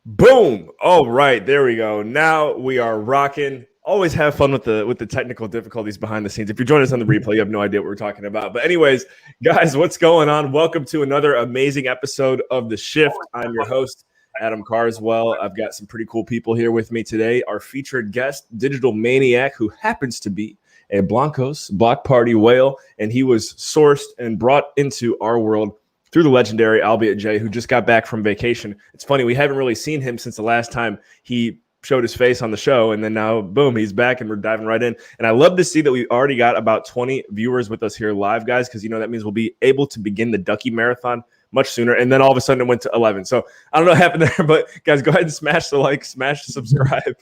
Boom! All right, there we go. Now we are rocking. Always have fun with the technical difficulties behind the scenes. If you're joining us on the replay, you have no idea what we're talking about. But anyways, guys, what's going on? Welcome to another amazing episode of The Shift. I'm your host, Adam Carswell. I've got some pretty cool people here with me today. Our featured guest, Digital Maniac, who happens to be a Blankos Block Party whale, and he was sourced and brought into our world through the legendary Albeit Jay, who just got back from vacation. It's funny, we haven't really seen him since the last time he showed his face on the show, and then now, boom, he's back, and we're diving right in. And I love to see that we already got about 20 viewers with us here live, guys, because, that means we'll be able to begin the Ducky Marathon much sooner, and then all of a sudden it went to 11. So I don't know what happened there, but guys, go ahead and smash the like, smash the subscribe,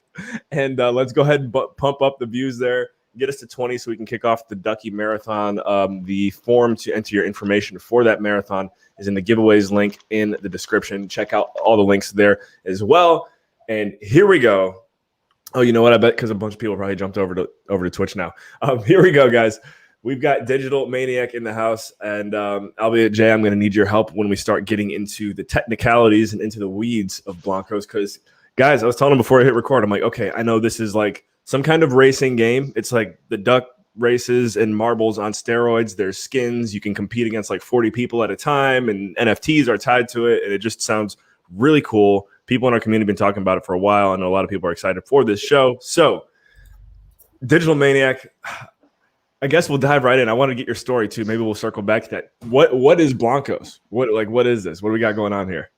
and let's go ahead and pump up the views there. Get us to 20 so we can kick off the Ducky Marathon. The form to enter your information for that marathon is in the giveaways link in the description. Check out all the links there as well. And here we go. Oh, you know what? I bet because a bunch of people probably jumped over to Twitch now. Here we go, guys. We've got Digital Maniac in the house. And Albeit Jay, I'm going to need your help when we start getting into the technicalities and into the weeds of Blankos. Because, guys, I was telling him before I hit record, I'm like, okay, I know this is like some kind of racing game. It's like the duck races and marbles on steroids. There's skins. You can compete against like 40 people at a time, and NFTs are tied to it. And it just sounds really cool. People in our community have been talking about it for a while. I know a lot of people are excited for this show. So, Digital Maniac, I guess we'll dive right in. I want to get your story too. Maybe we'll circle back to that. What is Blankos? What is this? What do we got going on here?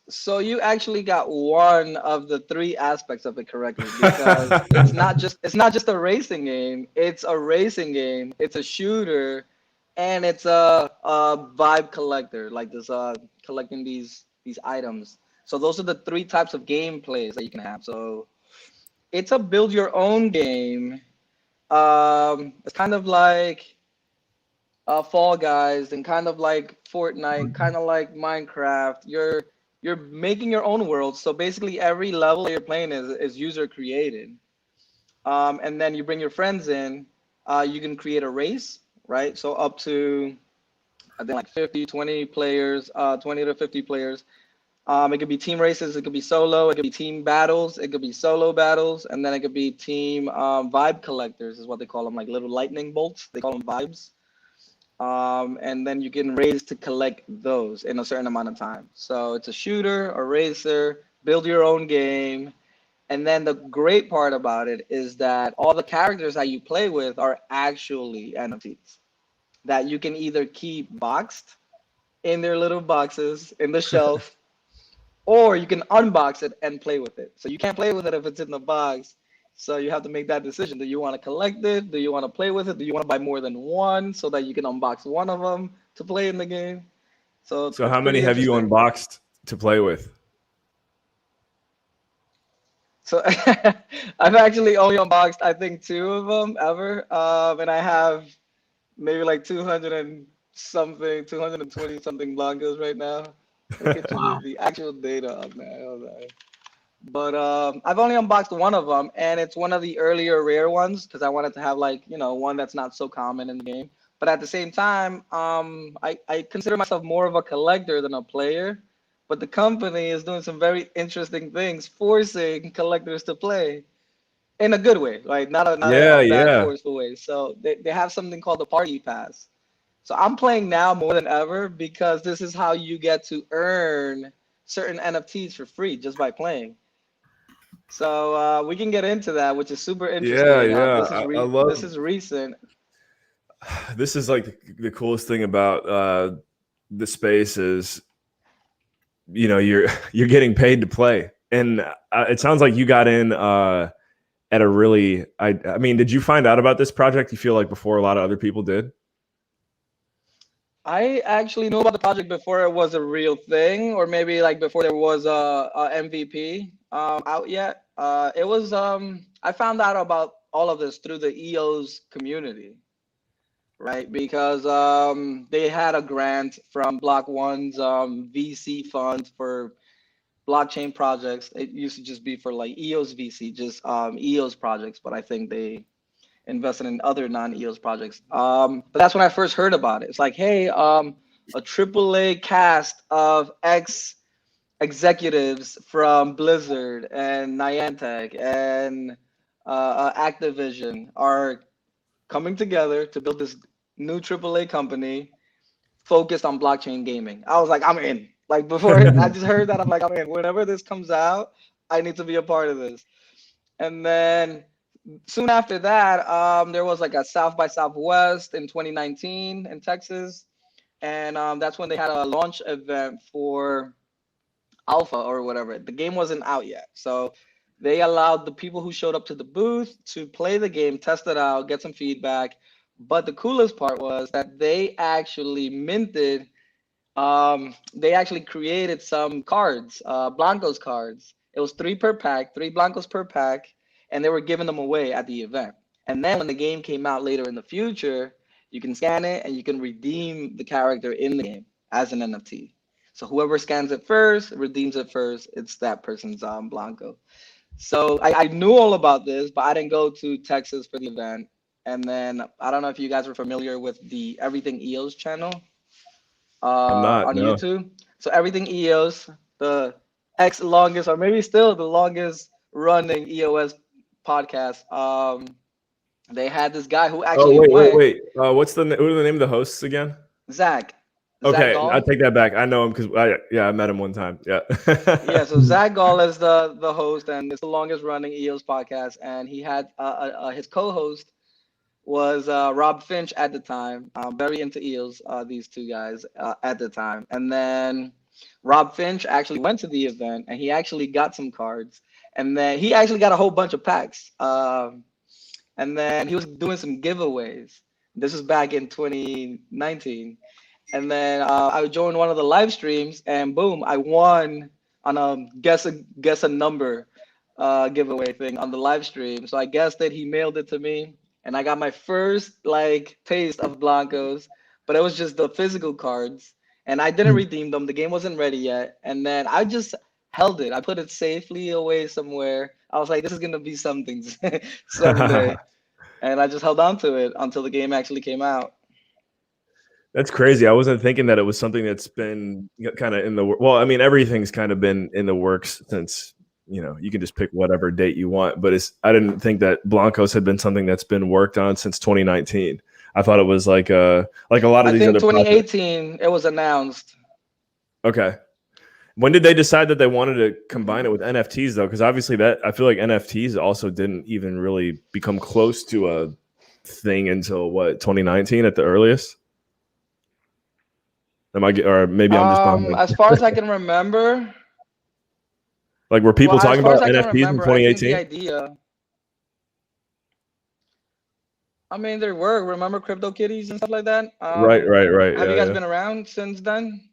So you actually got one of the three aspects of it correctly, because it's not just a racing game. It's a racing game. It's a shooter, and it's a vibe collector, like this collecting these items. So those are the three types of gameplays that you can have. So it's a build your own game. It's kind of like Fall Guys, and kind of like Fortnite, kind of like Minecraft. You're making your own world. So basically every level that you're playing is user created. And then you bring your friends in. You can create a race, right? So up to, I think, like 50, 20 players, 20 to 50 players. It could be team races. It could be solo. It could be team battles. It could be solo battles. And then it could be team vibe collectors is what they call them, like little lightning bolts. They call them vibes. And then you can race to collect those in a certain amount of time. So it's a shooter, a racer, build your own game. And then the great part about it is that all the characters that you play with are actually NFTs that you can either keep boxed in their little boxes in the shelf, or you can unbox it and play with it. So you can't play with it if it's in the box. So you have to make that decision. Do you want to collect it? Do you want to play with it? Do you want to buy more than one so that you can unbox one of them to play in the game? So how many have you unboxed to play with? So I've actually only unboxed, I think, 2 of them ever. And I have maybe like 220 something Blankos right now. I'll get you the actual data up, man. But I've only unboxed one of them, and it's one of the earlier rare ones because I wanted to have, like, one that's not so common in the game. But at the same time, I consider myself more of a collector than a player. But the company is doing some very interesting things, forcing collectors to play in a good way, right? Not a bad forceful way. So they have something called the Party Pass. So I'm playing now more than ever because this is how you get to earn certain NFTs for free just by playing. So we can get into that, which is super interesting. Yeah. This is recent. This is like the coolest thing about the space is, you're getting paid to play, and it sounds like you got in at a really. I mean, did you find out about this project? You feel like before a lot of other people did? I actually knew about the project before it was a real thing, or maybe like before there was a MVP out yet. It was I found out about all of this through the EOS community, right? Because they had a grant from Block One's VC fund for blockchain projects. It used to just be for like EOS VC, just EOS projects, but I think they invested in other non-EOS projects. But that's when I first heard about it. It's like, hey, a AAA cast of X executives from Blizzard and Niantic and Activision are coming together to build this new AAA company focused on blockchain gaming. I was like, I'm in. Like before I just heard that, I'm like, I'm in. Whenever this comes out, I need to be a part of this. And then soon after that, there was like a South by Southwest in 2019 in Texas, and that's when they had a launch event for Alpha or whatever. The game wasn't out yet, so they allowed the people who showed up to the booth to play the game, test it out, get some feedback. But the coolest part was that they actually minted. They actually created some cards, Blankos cards. It was 3 per pack, 3 Blankos per pack, and they were giving them away at the event. And then when the game came out later in the future, you can scan it and you can redeem the character in the game as an NFT. So whoever scans it first, redeems it first, it's that person's Blanco. So I knew all about this, but I didn't go to Texas for the event. And then I don't know if you guys are familiar with the Everything EOS channel I'm not. on No. YouTube. So Everything EOS, the ex longest, or maybe still the longest running EOS podcast. They had this guy who actually Wait. What's who are the name of the hosts again? Zach. Okay, Gall. I take that back. I know him because I met him one time. Yeah. Yeah. So Zach Gall is the host, and it's the longest running EOS podcast. And he had his co-host was Rob Finch at the time. Very into EOS, these two guys at the time. And then Rob Finch actually went to the event, and he actually got some cards. And then he actually got a whole bunch of packs. And then he was doing some giveaways. This was back in 2019. And then I joined one of the live streams, and boom, I won on a guess a number giveaway thing on the live stream. So I guessed that he mailed it to me, and I got my first like taste of Blankos, but it was just the physical cards, and I didn't redeem them. The game wasn't ready yet, and then I just held it. I put it safely away somewhere. I was like, this is gonna be something someday, and I just held on to it until the game actually came out. That's crazy. I wasn't thinking that it was something that's been kind of in the well. I mean, everything's kind of been in the works since you can just pick whatever date you want. But I didn't think that Blankos had been something that's been worked on since 2019. I thought it was like a lot of these other. 2018 projects. It was announced. Okay. When did they decide that they wanted to combine it with NFTs though? Because obviously I feel like NFTs also didn't even really become close to a thing until 2019 at the earliest. Or maybe I'm just bumping. As far as I can remember, like were people talking about NFTs in 2018? The idea. I mean, there were. Remember CryptoKitties and stuff like that? Right. Have you guys been around since then?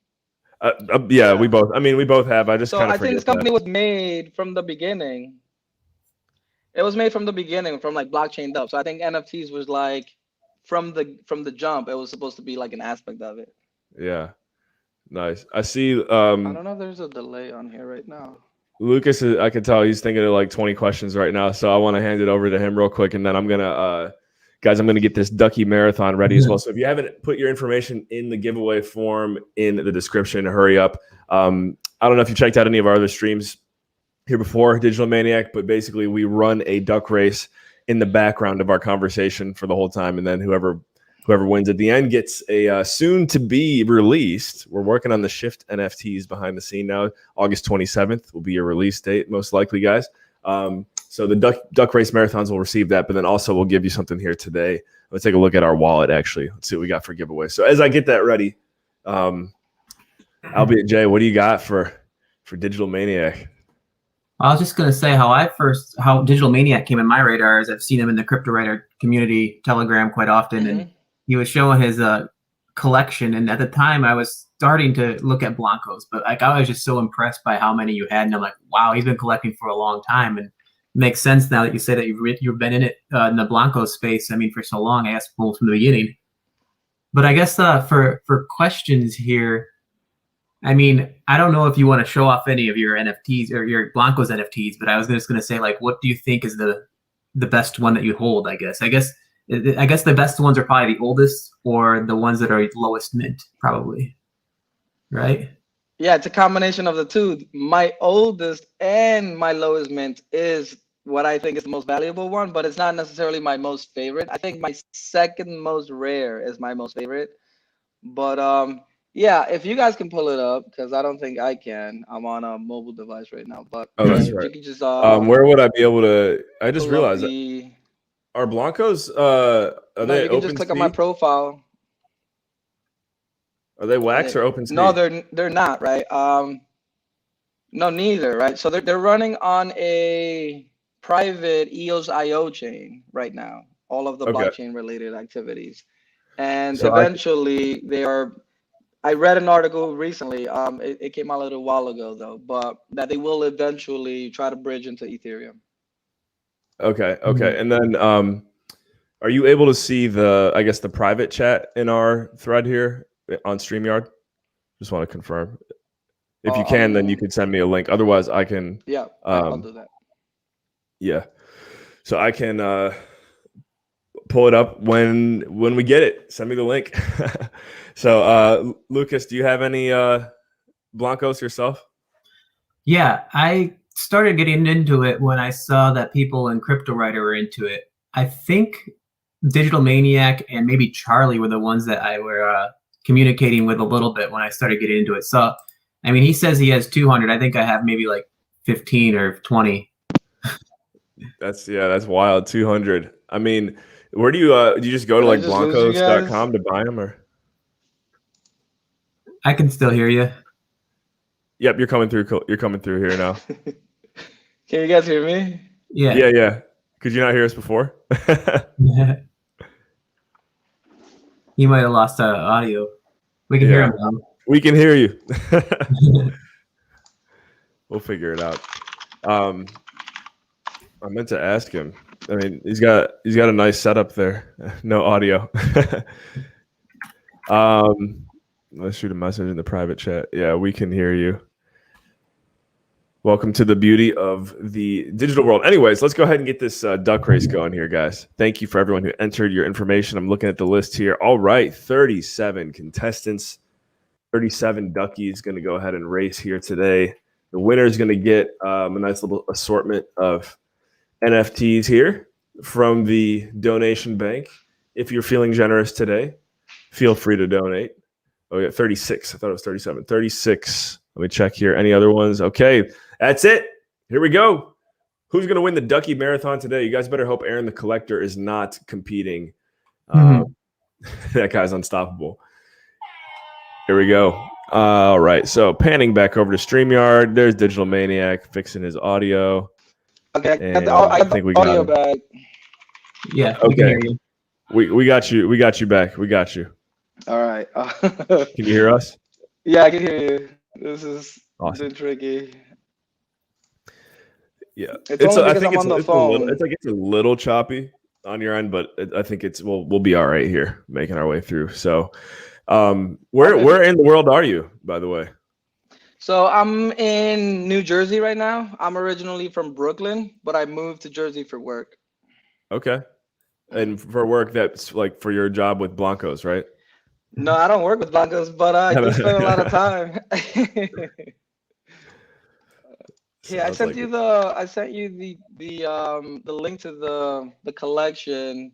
Yeah, we both. I mean, we both have. I just kind of think this company was made from the beginning. It was made from the beginning, from like blockchain up. So I think NFTs was like from the jump. It was supposed to be like an aspect of it. Yeah, nice. I see. I don't know. There's a delay on here right now. Lucas, I can tell he's thinking of like 20 questions right now. So I want to hand it over to him real quick, and then I'm gonna, guys, I'm gonna get this Ducky Marathon ready as well. So if you haven't put your information in the giveaway form in the description, hurry up. I don't know if you checked out any of our other streams here before, Digital Maniac, but basically we run a duck race in the background of our conversation for the whole time, and then whoever wins at the end gets a soon to be released. We're working on the Shift NFTs behind the scene now. August 27th will be your release date, most likely, guys. So the duck race marathons will receive that, but then also we'll give you something here today. Let's take a look at our wallet, actually. Let's see what we got for giveaway. So as I get that ready, Albeit Jay, what do you got for Digital Maniac? I was just going to say how Digital Maniac came in my radar is I've seen him in the Cryptowriter community Telegram quite often, and he was showing his collection. And at the time, I was starting to look at Blankos, but like I was just so impressed by how many you had, and I'm like, wow, he's been collecting for a long time, and it makes sense now that you say that you've been in it in the Blankos space. I mean, for so long, I asked from the beginning. But I guess for questions here, I mean, I don't know if you want to show off any of your NFTs or your Blankos NFTs, but I was just going to say, like, what do you think is the best one that you hold? I guess the best ones are probably the oldest or the ones that are lowest mint, probably. Right? Yeah, it's a combination of the two. My oldest and my lowest mint is what I think is the most valuable one, but it's not necessarily my most favorite. I think my second most rare is my most favorite. But yeah, if you guys can pull it up, because I don't think I can. I'm on a mobile device right now. But Oh, yeah, that's if you right. could just Where would I be able to? I just pull up realized that the. are Blancos. Are No, they you can just open click on my sea? profile. Are they wax or open No, sea? they're not, right? No, neither, right? So they're running on a private EOS IO chain right now, all of the Okay, blockchain related activities. And so I eventually they are, I read an article recently, it came out a little while ago though, but that they will eventually try to bridge into Ethereum. okay, and then are you able to see I guess the private chat in our thread here on StreamYard? Just want to confirm. If you can, then you could send me a link. Otherwise, I can. Yeah, I'll do that. Yeah, so I can pull it up when we get it. Send me the link. So, Lucas, do you have any Blancos yourself? Yeah, I started getting into it when I saw that people in Cryptowriter were into it. I think Digital Maniac and maybe Charlie were the ones that I were communicating with a little bit when I started getting into it. So, I mean, he says he has 200. I think I have maybe like 15 or 20. That's wild. 200. I mean, where do you just go to Did I like just lose you guys? blancos.com to buy them or? I can still hear you. Yep, you're coming through. You're coming through here now. Can you guys hear me? Yeah. Yeah. Could you not hear us before? He might have lost audio. We can hear him now. We can hear you. We'll figure it out. I meant to ask him. I mean, he's got a nice setup there. No audio. Let's shoot a message in the private chat. Yeah, we can hear you. Welcome to the beauty of the digital world. Anyways, let's go ahead and get this duck race going here, guys. Thank you for everyone who entered your information. I'm looking at the list here. All right, 37 contestants, 37 duckies going to go ahead and race here today. The winner is going to get a nice little assortment of NFTs here from the donation bank. If you're feeling generous today, feel free to donate. Oh, yeah, 36. I thought it was 37. 36. Let me check here. Any other ones? Okay, that's it. Here we go. Who's going to win the Ducky Marathon today? You guys better hope Aaron the Collector is not competing. That guy's unstoppable. Here we go. All right, so panning back over to StreamYard. There's Digital Maniac fixing his audio. Okay, I think we got audio back. Yeah, we can hear you. We got you. We got you back. We got you. All right. Can you hear us? Yeah, I can hear you. This is awesome. Been tricky. Yeah, it's only because I'm on the phone. It's a little choppy on your end, but I think we'll be all right here, making our way through. So, where in the world are you, by the way? So I'm in New Jersey right now. I'm originally from Brooklyn, but I moved to Jersey for work. Okay. And for work, that's like for your job with Blankos, right? No, I don't work with Blankos, but I do spend a lot of time. Yeah, I sent you the link to the collection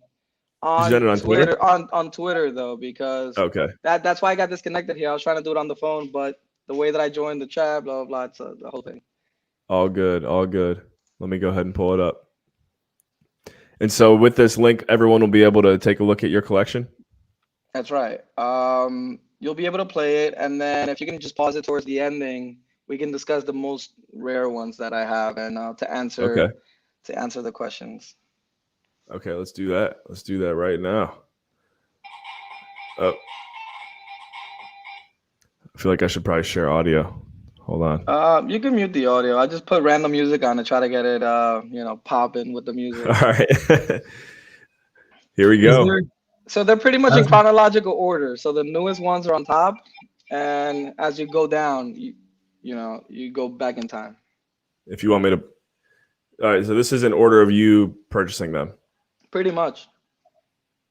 on Twitter on Twitter though, because that's why I got disconnected here. I was trying to do it on the phone, but the way that I joined the chat, blah blah blah, it's the whole thing. All good. Let me go ahead and pull it up. And so with this link, everyone will be able to take a look at your collection? That's right. You'll be able to play it, and then if you can just pause it towards the ending, we can discuss the most rare ones that I have, and to answer the questions. Okay, let's do that. Let's do that right now. Oh, I feel like I should probably share audio. Hold on. You can mute the audio. I just put random music on to try to get it, popping with the music. All right. Here we go. So they're pretty much in chronological order. So the newest ones are on top, and as you go down, you go back in time. If you want me to. All right. So this is in order of you purchasing them. Pretty much.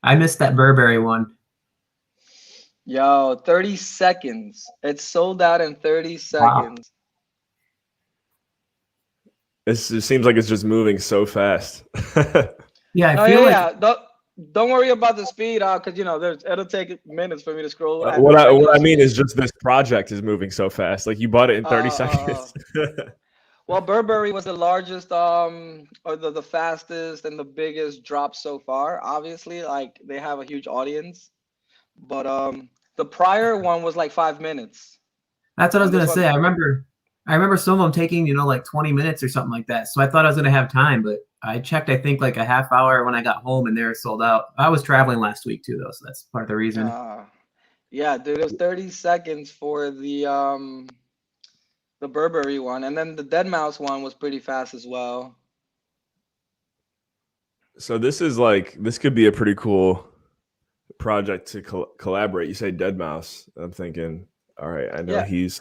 I missed that Burberry one. Yo, 30 seconds. It's sold out in 30 Wow. seconds. It seems like it's just moving so fast. Yeah, I No, feel yeah, like yeah. Don't worry about the speed, because it'll take minutes for me to scroll at what regular I mean speed. is just this project is moving so fast. Like you bought it in 30 Uh, seconds. well, Burberry was the largest, or the fastest and the biggest drop so far. Obviously, like they have a huge audience, but the prior one was like 5 minutes, that's what I was and this gonna one, say. I remember some of them taking, like 20 minutes or something like that. So I thought I was gonna have time, but I checked, I think like a half hour when I got home, and they were sold out. I was traveling last week too, though, so that's part of the reason. yeah, dude, it was 30 seconds for the Burberry one, and then the Dead Mouse one was pretty fast as well. So this could be a pretty cool project to collaborate. You say Dead Mouse. I'm thinking, all right, I know Yeah, he's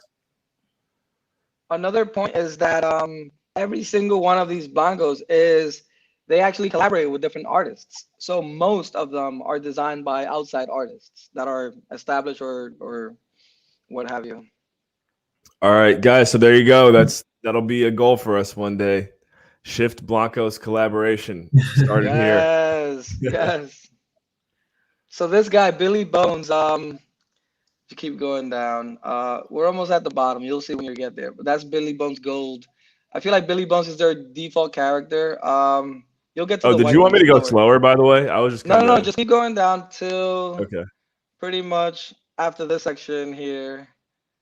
another point is that every single one of these Blankos is they actually collaborate with different artists. So most of them are designed by outside artists that are established or what have you. all right, guys. So there you go. That'll be a goal for us one day. Shift Blancos collaboration started here. Yes, yes. So this guy Billy Bones, you keep going down. We're almost at the bottom. You'll see when you get there. But that's Billy Bones Gold. I feel like Billy Bones is their default character. You'll get to Oh, the did white you want me ones to go slower. slower? By the way, I was just No, kind no, no. of Just keep going down till okay. pretty much after this section here.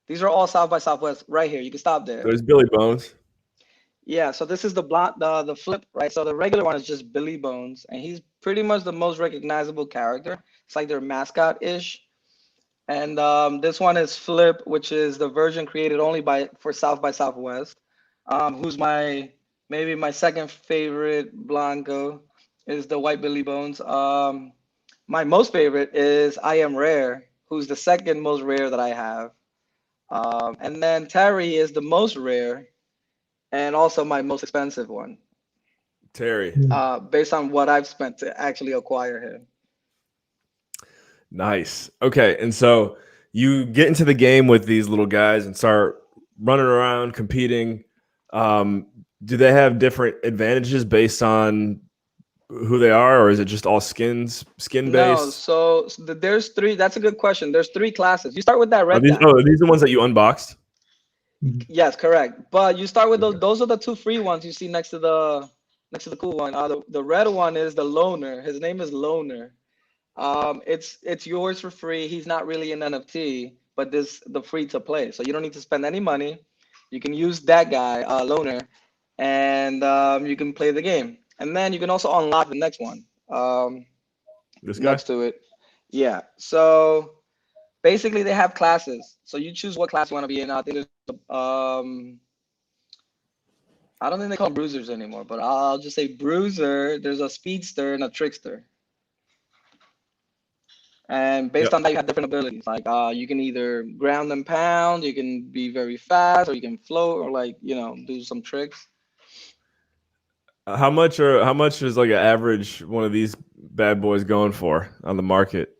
These are all South by Southwest right here. You can stop there. There's Billy Bones. Yeah, so this is the flip, right? So the regular one is just Billy Bones, and he's pretty much the most recognizable character. It's like their mascot-ish. And this one is Flip, which is the version created only for South by Southwest. Who's maybe my second favorite Blanco is the White Billy Bones. My most favorite is I Am Rare, who's the second most rare that I have. And then Terry is the most rare and also my most expensive one, Terry. based on what I've spent to actually acquire him. Nice. Okay, and so you get into the game with these little guys and start running around competing. Do they have different advantages based on who they are, or is it just all skin No, based? so there's three. That's a good question. There's three classes. You start with that Are red these guy. are these the ones that you unboxed? Yes, correct. But you start with Okay. those are the two free ones you see next to the cool one. The red one is the loner. His name is Loner. It's yours for free. He's not really an NFT, but the free to play. So you don't need to spend any money. You can use that guy, Loner, and you can play the game. And then you can also unlock the next one, This guy? next to it. Yeah. So basically, they have classes. So you choose what class you want to be in. I think there's I don't think they call them bruisers anymore, but I'll just say bruiser. There's a speedster and a trickster. And based Yep. on that, you have different abilities. Like you can either ground and pound, you can be very fast, or you can float, or like do some tricks. How much is like an average one of these bad boys going for on the market?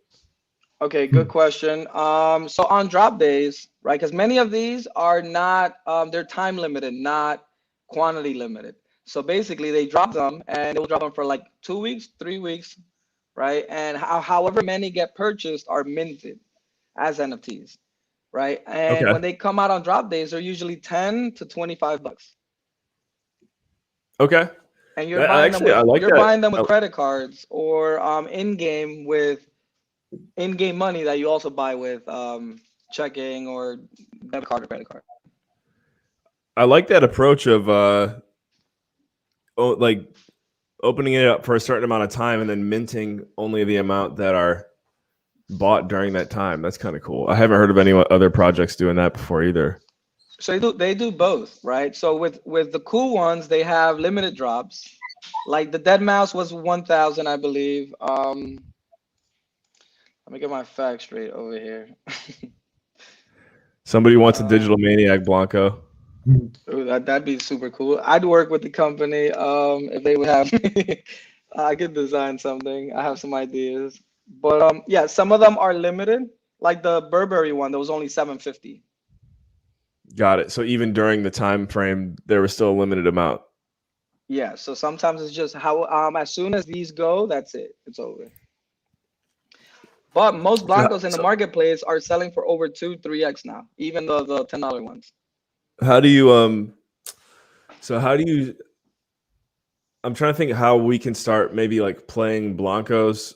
Okay, good question. So on drop days, right? Because many of these are not, they're time limited, not quantity limited. So basically, they drop them, and they will drop them for like 2 weeks, 3 weeks, right? And however many get purchased are minted as NFTs, right? And Okay. when they come out on drop days, they're usually 10 to 25 bucks. Okay. And That, I like you're that. buying them with credit cards or in game with in-game money that you also buy with checking or debit card or credit card. I like that approach of like opening it up for a certain amount of time and then minting only the amount that are bought during that time. That's kind of cool. I haven't heard of any other projects doing that before either. So they do both, right? So with the cool ones, they have limited drops. Like the Dead Mouse was 1,000, I believe. Let me get my facts straight over here. Somebody wants a Uh, digital maniac Blanco. Ooh, that'd be super cool. I'd work with the company if they would have me. I could design something. I have some ideas. But yeah, some of them are limited, like the Burberry one, that was only 750. Got it. So even during the time frame, there was still a limited amount. Yeah, so sometimes it's just how as soon as these go, that's it. It's over. But most Blankos in the So marketplace are selling for over 2, 3x now, even the $10 ones. how do you so how do you I'm trying to think how we can start maybe like playing Blankos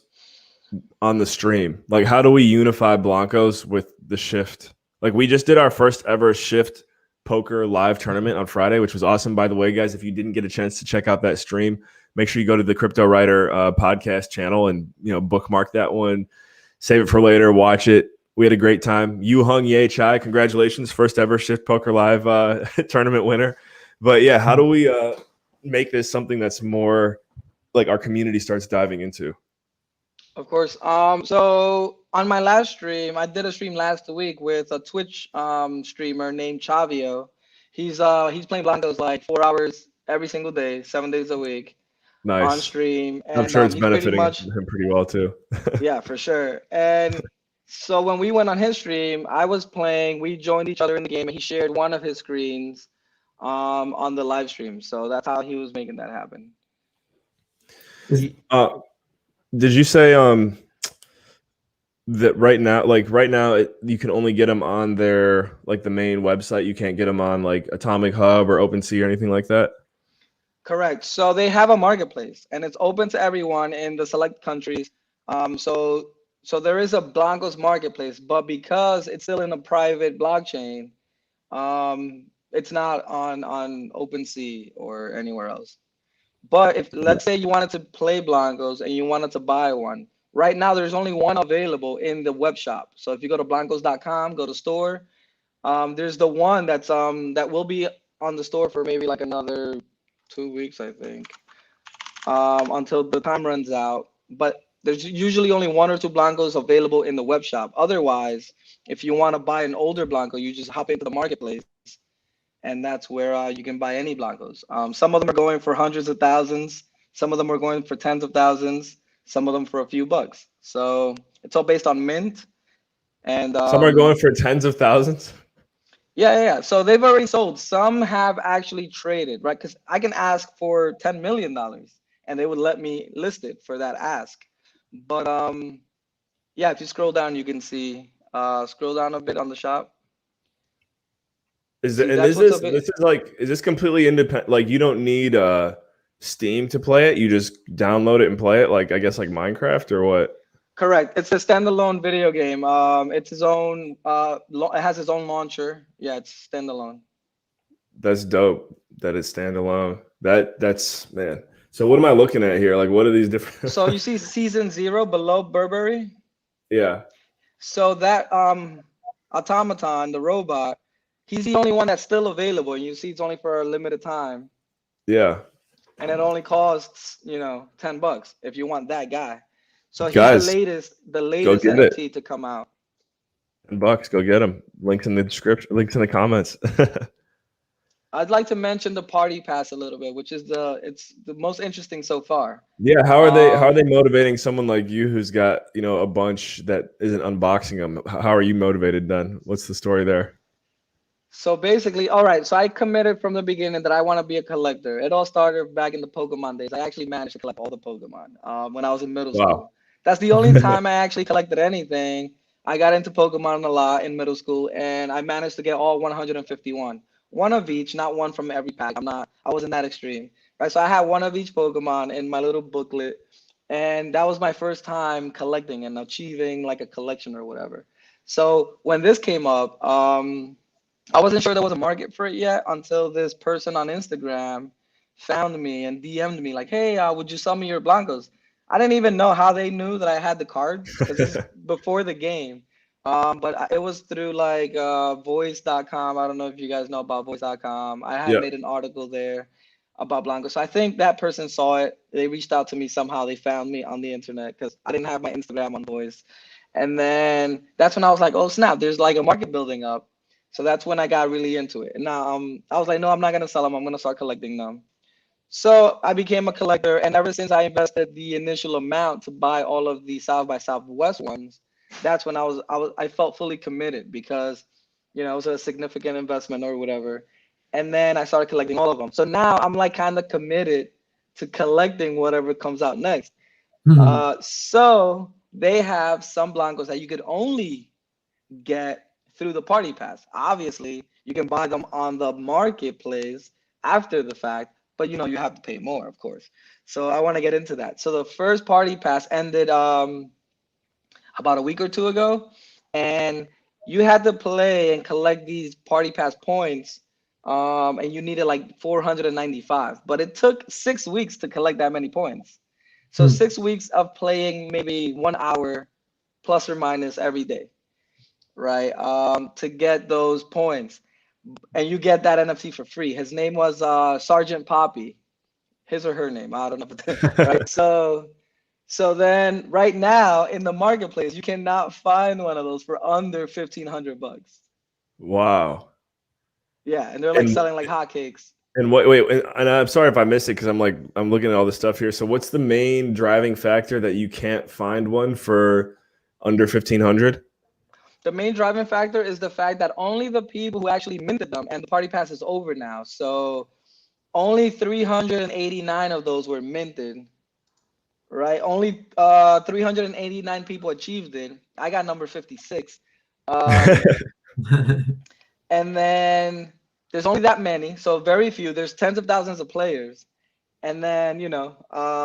on the stream. Like how do we unify Blankos with the Shift? Like we just did our first ever Shift poker live tournament on Friday, which was awesome. By the way, guys, if you didn't get a chance to check out that stream, make sure you go to the Cryptowriter podcast channel and bookmark that one, save it for later, watch it. We had a great time. Yu Hung Ye Chai, congratulations, first ever Shift Poker Live tournament winner. But yeah, how do we make this something that's more like our community starts diving into? Of course. So on my last stream, I did a stream last week with a Twitch streamer named Chavio. He's playing Blankos like 4 hours every single day, 7 days a week on Nice. stream, I'm and sure it's he's pretty benefiting much, him pretty well too. yeah, for sure. And so when we went on his stream, I was playing. We joined each other in the game, and he shared one of his screens on the live stream. So that's how he was making that happen. Did you say that right now you can only get them on their like the main website? You can't get them on like Atomic Hub or OpenSea or anything like that? Correct. So they have a marketplace, and it's open to everyone in the select countries. So there is a Blankos marketplace, but because it's still in a private blockchain, it's not on OpenSea or anywhere else. But if let's say you wanted to play Blankos and you wanted to buy one, right now there's only one available in the web shop. So if you go to blankos.com, go to store, there's the one that will be on the store for maybe like another 2 weeks, I think, until the time runs out. But there's usually only one or two Blankos available in the web shop. Otherwise, if you want to buy an older Blanco, you just hop into the marketplace, and that's where you can buy any Blancos. Some of them are going for hundreds of thousands. Some of them are going for tens of thousands. Some of them for a few bucks. So it's all based on mint. And Some are going for tens of thousands. yeah. So they've already sold. Some have actually traded, right? Because I can ask for $10 million, and they would let me list it for that ask. But yeah, if you scroll down, you can see. Scroll down a bit on the shop. Is this completely independent? Like you don't need Steam to play it. You just download it and play it. Like I guess like Minecraft or what? Correct. It's a standalone video game. It's its own. It has its own launcher. Yeah, it's standalone. That's dope. That it's standalone. That's man. So what am I looking at here? Like what are these different? So you see season 0 below Burberry. Yeah. So that automaton, the robot, he's the only one that's still available. And you see it's only for a limited time. Yeah. And it only costs, $10 if you want that guy. So he's Guys, the latest NFT to come out. $10, go get him. Links in the description, links in the comments. I'd like to mention the party pass a little bit, which is it's the most interesting so far. Yeah, how are they motivating someone like you who's got, a bunch that isn't unboxing them? How are you motivated then? What's the story there? So basically, all right, so I committed from the beginning that I want to be a collector. It all started back in the Pokemon days. I actually managed to collect all the Pokemon when I was in middle school. That's the only time I actually collected anything. I got into Pokemon a lot in middle school, and I managed to get all 151. One of each, not one from every pack. I wasn't that extreme, right? So I had one of each Pokemon in my little booklet, and that was my first time collecting and achieving like a collection or whatever. So when this came up, I wasn't sure there was a market for it yet until this person on Instagram found me and DM'd me like, "Hey, would you sell me your Blancos?" I didn't even know how they knew that I had the cards because this is before the game. But it was through like voice.com. I don't know if you guys know about voice.com. I had made an article there about Blancos. So I think that person saw it. They reached out to me somehow. They found me on the internet because I didn't have my Instagram on voice. And then that's when I was like, oh, snap, there's like a market building up. So that's when I got really into it. And now I was like, no, I'm not going to sell them. I'm going to start collecting them. So I became a collector. And ever since I invested the initial amount to buy all of the South by Southwest ones, that's when I felt fully committed because, you know, it was a significant investment or whatever. And then I started collecting all of them. So now I'm like kind of committed to collecting whatever comes out next. So they have some Blankos that you could only get through the party pass. Obviously, you can buy them on the marketplace after the fact, but you know, you have to pay more, of course. So I want to get into that. So the first party pass ended about a week or two ago, and you had to play and collect these party pass points, and you needed like 495, but it took 6 weeks to collect that many points. So 6 weeks of playing maybe 1 hour plus or minus every day, right? To get those points, and you get that NFT for free. His name was Sergeant Poppy, his or her name, I don't know, right? So then right now in the marketplace, you cannot find one of those for under $1,500. Wow. Yeah, and they're like selling like hotcakes. And wait, and I'm sorry if I missed it because I'm looking at all this stuff here. So what's the main driving factor that you can't find one for under 1,500? The main driving factor is the fact that only the people who actually minted them, and the party pass is over now. So only 389 of those were minted, right? Only 389 people achieved it. I got number 56. And then there's only that many, so very few. There's tens of thousands of players. And then, you know,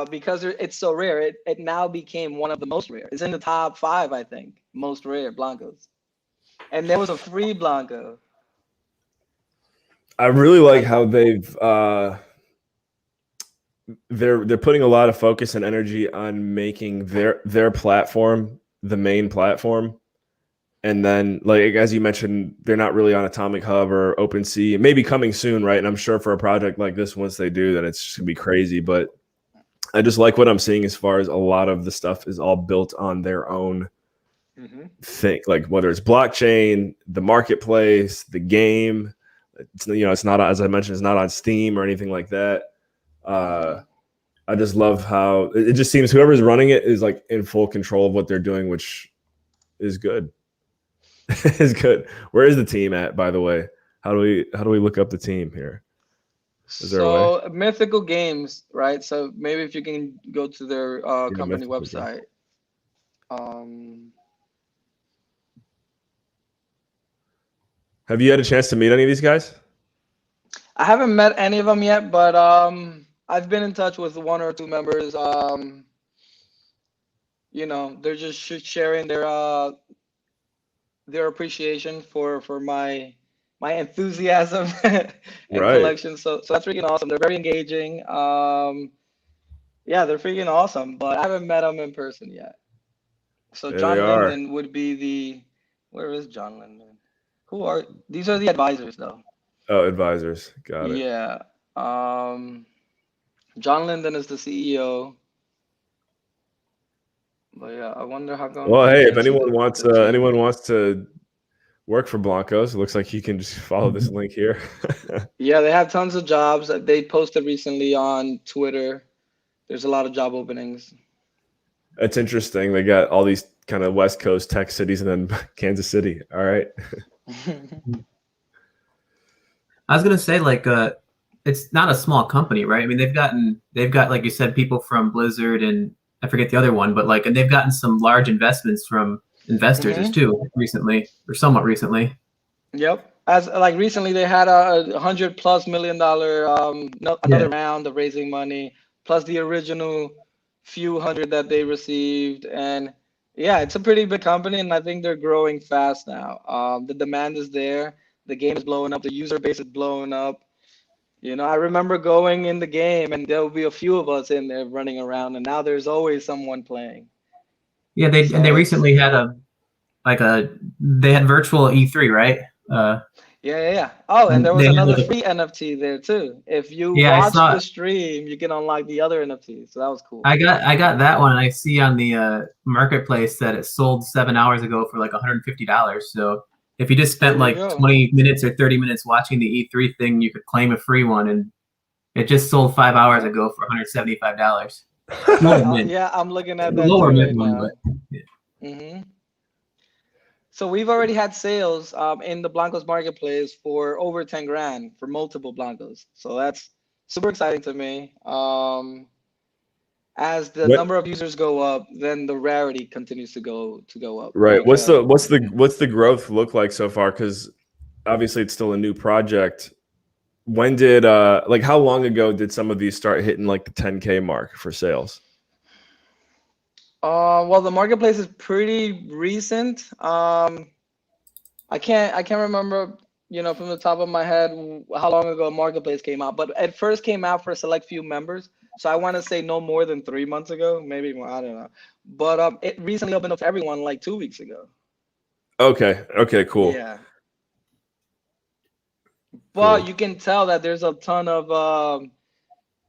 because it's so rare, it now became one of the most rare. It's in the top 5, I think, most rare Blankos. And there was a free Blanco. I really like how they're putting a lot of focus and energy on making their platform the main platform. And then, like as you mentioned, they're not really on Atomic Hub or OpenSea. It may be coming soon, right? And I'm sure for a project like this, once they do that, it's gonna be crazy. But I just like what I'm seeing as far as a lot of the stuff is all built on their own thing, like whether it's blockchain, the marketplace, the game. It's, you know, it's not, as I mentioned, it's not on Steam or anything like that. I just love how it just seems whoever's running it is like in full control of what they're doing, which is good. Is good. Where is the team at, by the way? How do we look up the team here? Is there a way? Mythical Games, right? So maybe if you can go to their company website. Have you had a chance to meet any of these guys? I haven't met any of them yet, but I've been in touch with 1 or 2 members. You know, they're just sharing their appreciation for my enthusiasm and collection. So that's freaking awesome. They're very engaging. Yeah, they're freaking awesome, but I haven't met them in person yet. So John Linden would be the, where is John Linden? These are the advisors though. Oh, advisors. Got it. Yeah. John Linden is the CEO. But yeah, I wonder how come. Well, hey, if anyone wants to work for Blankos, it looks like you can just follow this link here. Yeah, they have tons of jobs. They posted recently on Twitter. There's a lot of job openings. That's interesting. They got all these kind of West Coast tech cities and then Kansas City. All right. I was gonna say, like, it's not a small company, right? I mean, they've got, like you said, people from Blizzard and I forget the other one, but like, and they've gotten some large investments from investors too recently, or somewhat recently. Yep. As like recently, they had a $100+ million another round of raising money, plus the original few hundred that they received, and yeah, it's a pretty big company, and I think they're growing fast now. The demand is there. The game is blowing up. The user base is blowing up. You know, I remember going in the game, and there would be a few of us in there running around, and now there's always someone playing. Yeah, they recently had they had virtual E3, right? Yeah. Oh, and there was another free NFT there too. If you watch the stream, you can unlock the other NFT. So that was cool. I got that one, and I see on the marketplace that it sold 7 hours ago for like $150. So if you just spent like 20 minutes or 30 minutes watching the E3 thing, you could claim a free one, and it just sold 5 hours ago for $175. Yeah, I'm looking at that lower too mid right one, now. but yeah. So we've already had sales in the Blankos marketplace for over 10 grand for multiple Blankos. So that's super exciting to me. As the What? number of users go up, then the rarity continues to go up. Right. What's because- the growth look like so far? Because obviously it's still a new project. When did like how long ago did some of these start hitting like the 10K mark for sales? Well, the marketplace is pretty recent. I can't remember, from the top of my head how long ago a marketplace came out, but it first came out for a select few members. So I want to say no more than 3 months ago, maybe more, I don't know. But it recently opened up to everyone like 2 weeks ago. Okay. Okay. Cool. Yeah. But Cool. you can tell that there's a ton of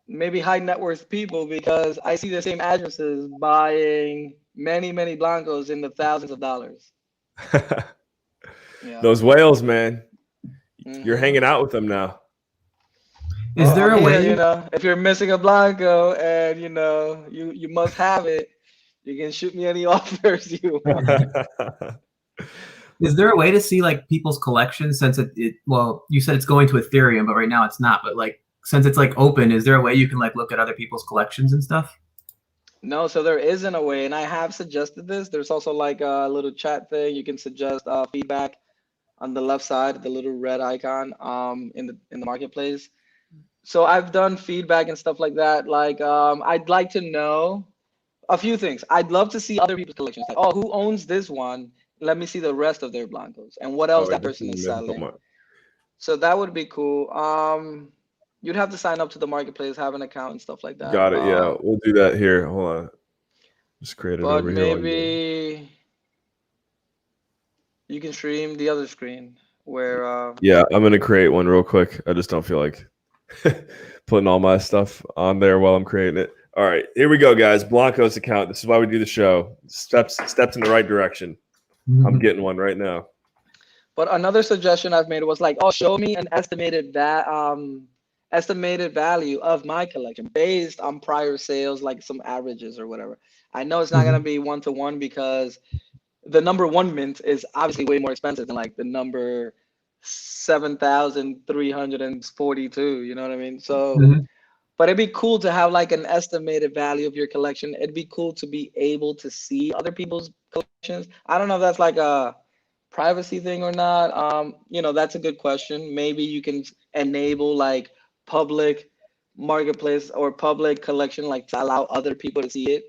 maybe high net worth people, because I see the same addresses buying many Blancos in the thousands of dollars. Yeah. Those whales, man. You're Mhm. hanging out with them now. Is there I'm a way? here, if you're missing a Blanco and you must have it, you can shoot me any offers you want. Is there a way to see like people's collections, since well, you said it's going to Ethereum, but right now it's not, but like since it's like open, is there a way you can like look at other people's collections and stuff? No, so there isn't a way, and I have suggested this. There's also like a little chat thing. You can suggest feedback on the left side, the little red icon in the marketplace. So I've done feedback and stuff like that. Like I'd like to know a few things. I'd love to see other people's collections. Like, oh, who owns this one? Let me see the rest of their Blancos and what else that person is selling. So that would be cool. You'd have to sign up to the marketplace, have an account and stuff like that. Got it. Yeah, we'll do that here. Hold on. Just create it over here. But maybe you can stream the other screen where. Yeah, I'm gonna create one real quick. I just don't feel like putting all my stuff on there while I'm creating it. All right, here we go, guys. Blankos account. This is why we do the show. Steps in the right direction. I'm getting one right now. But another suggestion I've made was like, oh, show me an estimated value of my collection based on prior sales, like some averages or whatever. I know it's not gonna be 1-to-1 because the number 1 mint is obviously way more expensive than like the number 7,342. You know what I mean? So. But it'd be cool to have like an estimated value of your collection. It'd be cool to be able to see other people's collections. I don't know if that's like a privacy thing or not. That's a good question. Maybe you can enable like public marketplace or public collection, like to allow other people to see it.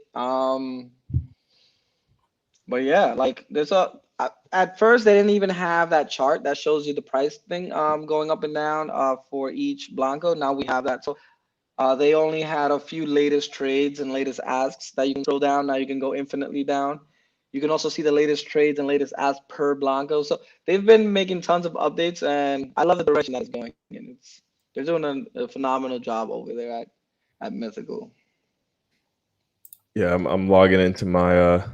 But yeah, like at first they didn't even have that chart that shows you the price thing going up and down for each Blanco. Now we have that. So they only had a few latest trades and latest asks that you can throw down. Now you can go infinitely down. You can also see the latest trades and latest asks per Blanco. So they've been making tons of updates, and I love the direction that it's going in. They're doing a phenomenal job over there at Mythical. Yeah, I'm logging into my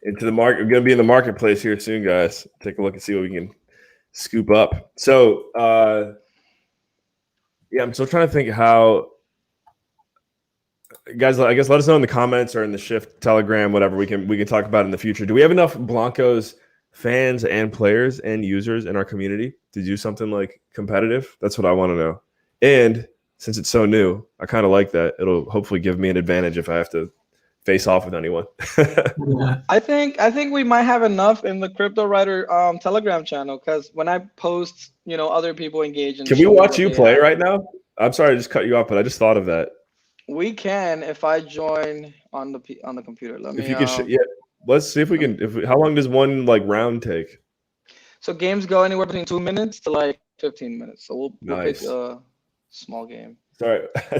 into the market. We're gonna be in the marketplace here soon, guys. Take a look and see what we can scoop up. So yeah, I'm still trying to think how, guys. I guess let us know in the comments or in the Shift Telegram, whatever we can talk about in the future. Do we have enough Blankos fans and players and users in our community to do something like competitive? That's what I want to know. And since it's so new, I kind of like that. It'll hopefully give me an advantage if I have to face off with anyone. I think we might have enough in the Cryptowriter Telegram channel, because when I post, other people engage in. Can we watch you play right now? I'm sorry I just cut you off, but I just thought of that. We can if I join on the computer. Let me. If you can, yeah. Let's see if we can. How long does one like round take? So games go anywhere between 2 minutes to like 15 minutes. So we'll pick a small game. Sorry, I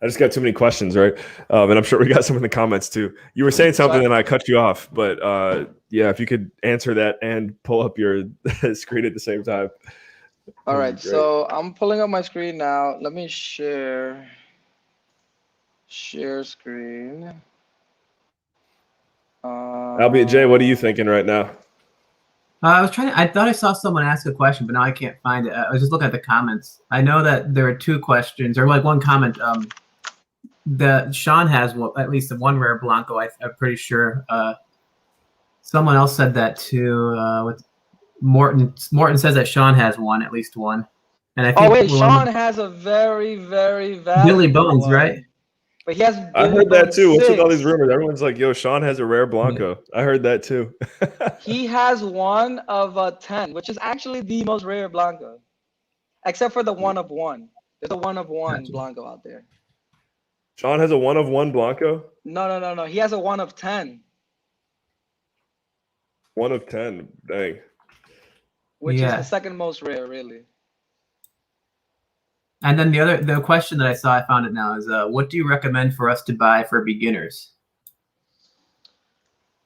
just got too many questions, right? And I'm sure we got some in the comments too. You were saying something and I cut you off, but yeah, if you could answer that and pull up your screen at the same time. All right, so I'm pulling up my screen now. Let me share screen. Albeit Jay, what are you thinking right now? I thought I saw someone ask a question, but now I can't find it. I was just looking at the comments. I know that there are 2 questions, or like one comment. That Sean has at least one rare Blanco. I'm pretty sure. Someone else said that too. With Morton says that Sean has one, at least one. And I think wait, Sean has a very, very valuable Billy Bones, one. right? But he has I Billy heard that Bones too. What's with all 6. these rumors? Everyone's like, "Yo, Sean has a rare Blanco." I heard that too. He has one of 10, which is actually the most rare Blanco, except for the 1 of 1. There's a 1 of 1 Gotcha. Blanco out there. Sean has a 1 of 1 Blanco. No. He has a 1 of 10. 1 of 10. Dang. Which is the second most rare, really. And then the question that I found it now is, what do you recommend for us to buy for beginners?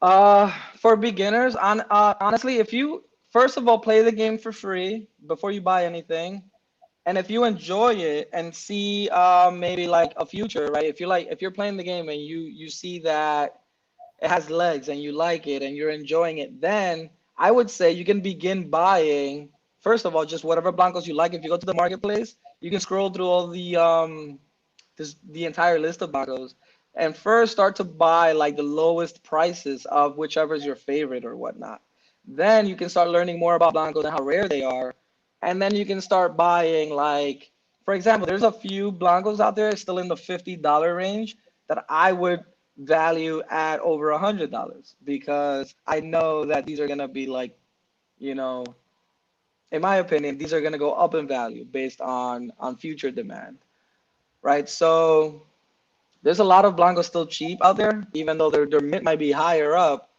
For beginners, honestly, if you first of all play the game for free before you buy anything, and if you enjoy it and see maybe like a future, right? If you're playing the game and you see that it has legs and you like it and you're enjoying it, then I would say you can begin buying, first of all, just whatever Blancos you like. If you go to the marketplace, you can scroll through all the entire list of Blancos and first start to buy like the lowest prices of whichever is your favorite or whatnot. Then you can start learning more about Blancos and how rare they are. And then you can start buying, like, for example, there's a few Blancos out there still in the $50 range that I would value at over $100 because I know that these are going to be like, you know, in my opinion, these are going to go up in value based on future demand, right? So there's a lot of Blancos still cheap out there, even though their mint might be higher up.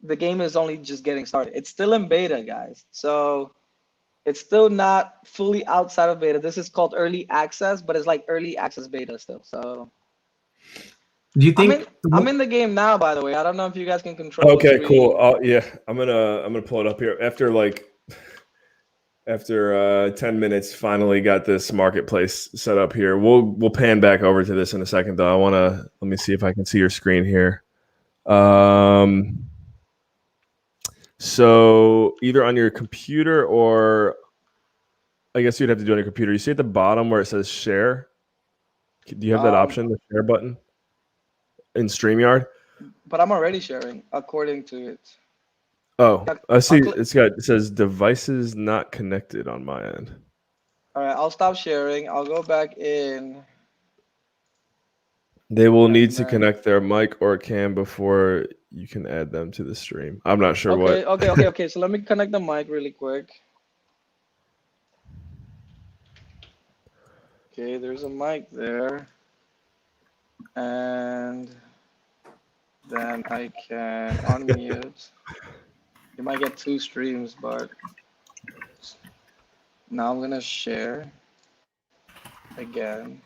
The game is only just getting started. It's still in beta, guys. So it's still not fully outside of beta. This is called early access, but it's like early access beta still. So Do you think I'm in the game now, by the way. I don't know if you guys can control the Okay, screen. cool. Yeah, I'm gonna pull it up here after 10 minutes. Finally got this marketplace set up here. We'll pan back over to this in a second, though. Let me see if I can see your screen here. So either on your computer or I guess you'd have to do it on your computer. You see at the bottom where it says share? Do you have that option, the share button in StreamYard? But I'm already sharing according to it. Oh, I see. It says devices not connected on my end. All right, I'll stop sharing. I'll go back in. They will need to connect their mic or cam before you can add them to the stream. I'm not sure what. Okay. So let me connect the mic really quick. Okay, there's a mic there. And then I can unmute. You might get 2 streams, but now I'm gonna share again.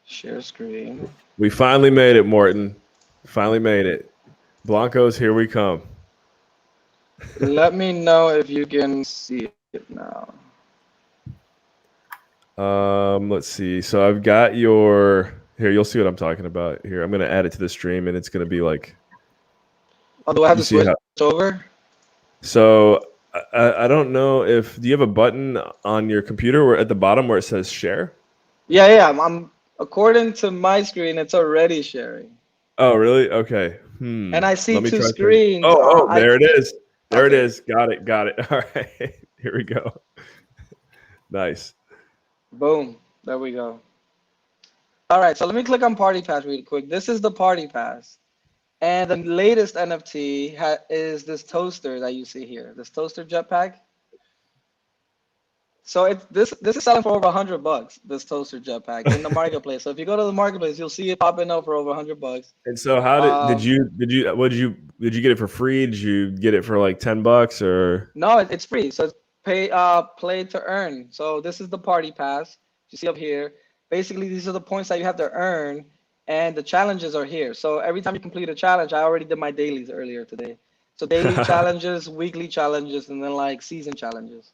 Share screen. We finally made it, Morton. Finally made it. Blancos, here we come. Let me know if you can see it now. Let's see. So I've got your here. You'll see what I'm talking about here. I'm gonna add it to the stream, and it's gonna be like. Oh, do I have to switch over? So I don't know if do you have a button on your computer or at the bottom where it says share? Yeah. I'm according to my screen, it's already sharing. Oh, really? Okay. And I see 2 screens. Oh, there it is. There it is. Got it. All right. Here we go. Nice. Boom. There we go. All right. So let me click on Party Pass really quick. This is the Party Pass. And the latest NFT is this toaster that you see here, this toaster jetpack. So this is selling for over $100, this toaster jetpack in the marketplace. So if you go to the marketplace, you'll see it popping up for over $100. And so how did you get it for free? Did you get it for like $10 or? No, it's free. So it's play to earn. So this is the Party Pass you see up here. Basically, these are the points that you have to earn, and the challenges are here. So every time you complete a challenge, I already did my dailies earlier today. So daily challenges, weekly challenges, and then like season challenges.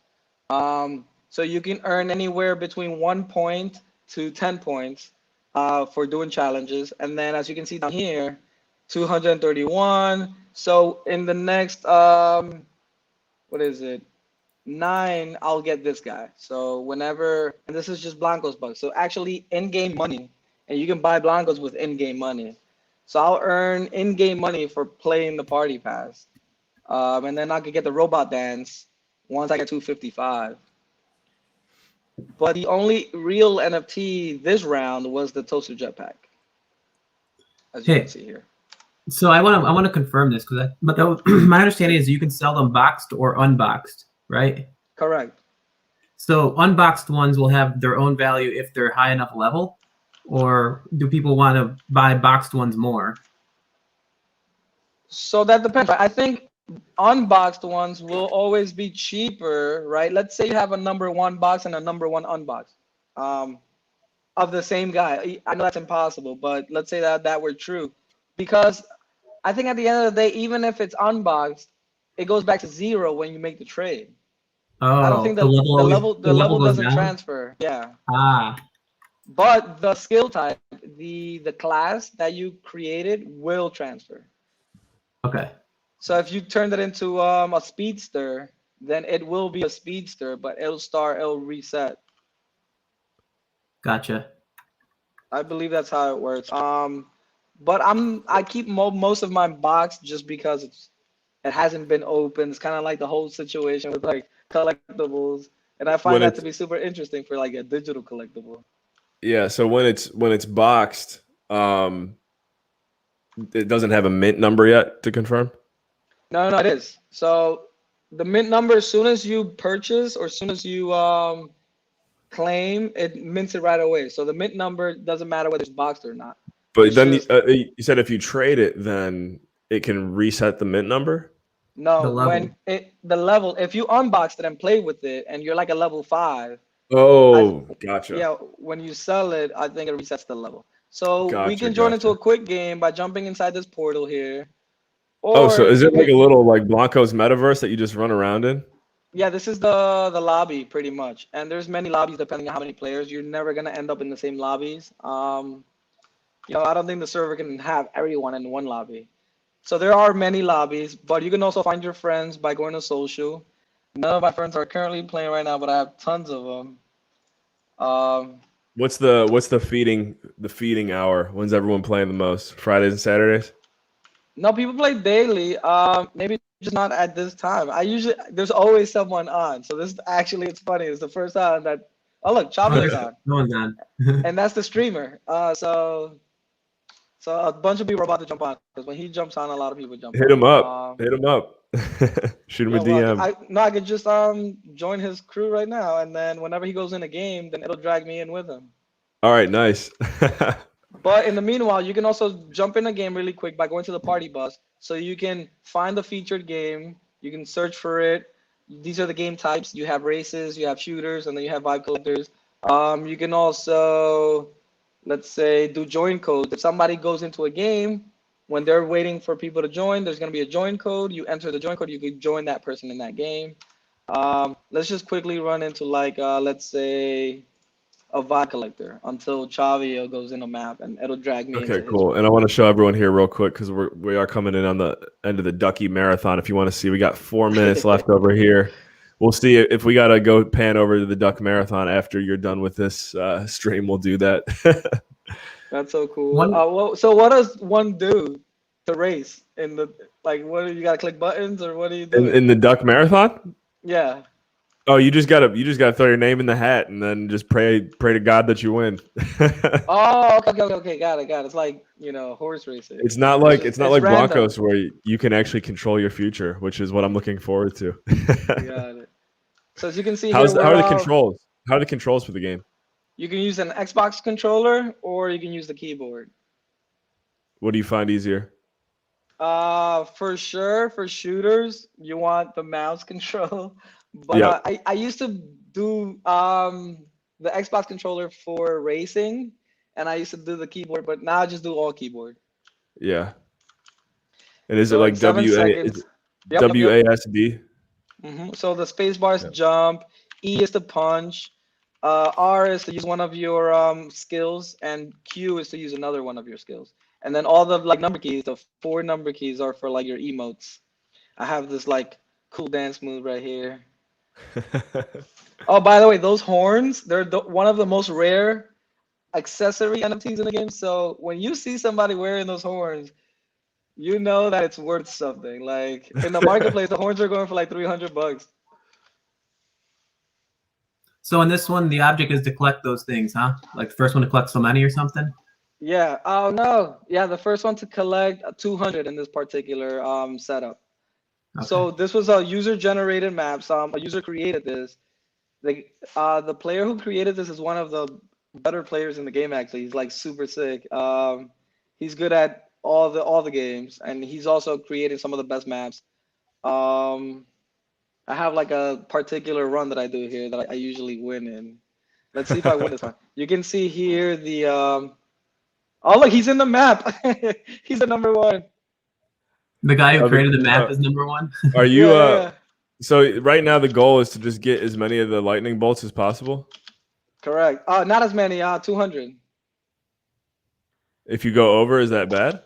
So you can earn anywhere between 1 point to 10 points for doing challenges. And then as you can see down here, 231. So in the next, what is it? 9, I'll get this guy. So whenever, and this is just Blankos bucks. So actually in-game money, and you can buy Blankos with in-game money. So I'll earn in-game money for playing the party pass. And then I could get the robot dance once I get 255. But the only real NFT this round was the Toaster Jetpack, as you can see here. So I want to confirm this my understanding is you can sell them boxed or unboxed, right? Correct. So unboxed ones will have their own value if they're high enough level, or do people want to buy boxed ones more? So that depends. I think unboxed ones will always be cheaper, right? Let's say you have a number 1 box and a number 1 unboxed of the same guy. I know that's impossible, but let's say that were true, because I think at the end of the day, even if it's unboxed, it goes back to 0 when you make the trade. Oh, I don't think the level doesn't transfer. Yeah. Ah. But the skill type, the class that you created will transfer. Okay. So if you turned it into a speedster, then it will be a speedster, but it'll reset. Gotcha. I believe that's how it works. But I keep most of my box just because it hasn't been opened. It's kind of like the whole situation with like collectibles, and I find that to be super interesting for like a digital collectible. Yeah. So when it's boxed, it doesn't have a mint number yet to confirm. No, it is. So the mint number, as soon as you purchase or as soon as you claim, it mints it right away. So the mint number doesn't matter whether it's boxed or not. But then you said if you trade it, then it can reset the mint number? No, the level, if you unbox it and play with it and you're like a level 5. Oh, gotcha. Yeah, when you sell it, I think it resets the level. So we can join into a quick game by jumping inside this portal here. Or so is it like a little like Blankos metaverse that you just run around in? Yeah, this is the lobby pretty much. And there's many lobbies depending on how many players. You're never gonna end up in the same lobbies. I don't think the server can have everyone in one lobby. So there are many lobbies, but you can also find your friends by going to social. None of my friends are currently playing right now, but I have tons of them. What's the feeding hour? When's everyone playing the most? Fridays and Saturdays? No, people play daily. Maybe just not at this time. There's always someone on. So this actually, it's funny. It's the first time that, oh look, Chavi's on. No one's on. And that's the streamer. So a bunch of people are about to jump on, because when he jumps on, a lot of people jump on. Hit him up. Shoot him a DM. I could just join his crew right now, and then whenever he goes in a game, then it'll drag me in with him. All right, nice. But in the meanwhile, you can also jump in a game really quick by going to the party bus. So you can find the featured game. You can search for it. These are the game types. You have races, you have shooters, and then you have vibe collectors. You can also, let's say, do join codes. If somebody goes into a game, when they're waiting for people to join, there's going to be a join code. You enter the join code. You can join that person in that game. Let's just quickly run into like, let's say, a vibe collector until Chavio goes in a map, and it'll drag me. Okay, cool. And I want to show everyone here real quick because we are coming in on the end of the Ducky Marathon. If you want to see, we got 4 minutes left over here. We'll see if we got to go pan over to the Duck Marathon after you're done with this stream. We'll do that. That's so cool. So what does one do to race in the, like, what do you got to click buttons, or what do you do? In the Duck Marathon? Yeah. Oh, you just gotta throw your name in the hat and then just pray to God that you win. Oh, okay, got it. It's like, horse racing. It's not like Blankos where you can actually control your future, which is what I'm looking forward to. Got it. So as you can see, how are the controls? How are the controls for the game? You can use an Xbox controller or you can use the keyboard. What do you find easier? For sure, for shooters, you want the mouse control. But yeah. I used to do the Xbox controller for racing, and I used to do the keyboard, but now I just do all keyboard. Yeah. And is it like WASD? Mm-hmm. So the space bar is jump, E is to punch, R is to use one of your skills, and Q is to use another one of your skills. And then all the like number keys, the 4 number keys are for like your emotes. I have this like cool dance move right here. Oh, by the way, those horns, they're one of the most rare accessory NFTs in the game. So when you see somebody wearing those horns, you know that it's worth something. Like in the marketplace, the horns are going for like $300. So in this one, the object is to collect those things, huh? Like the first one to collect so many or something? Yeah. Oh no. Yeah, the first one to collect 200 in this particular setup. Okay. So this was a user-generated map. So a user created this. The player who created this is one of the better players in the game. Actually, he's like super sick. He's good at all the games, and he's also created some of the best maps. I have like a particular run that I do here that I usually win in. Let's see if I win this one. You can see here the oh look, he's in the map. He's the number one. The guy who created the map is number one. Are you Yeah. So right now the goal is to just get as many of the lightning bolts as possible? Correct. Not as many, 200. If you go over, is that bad?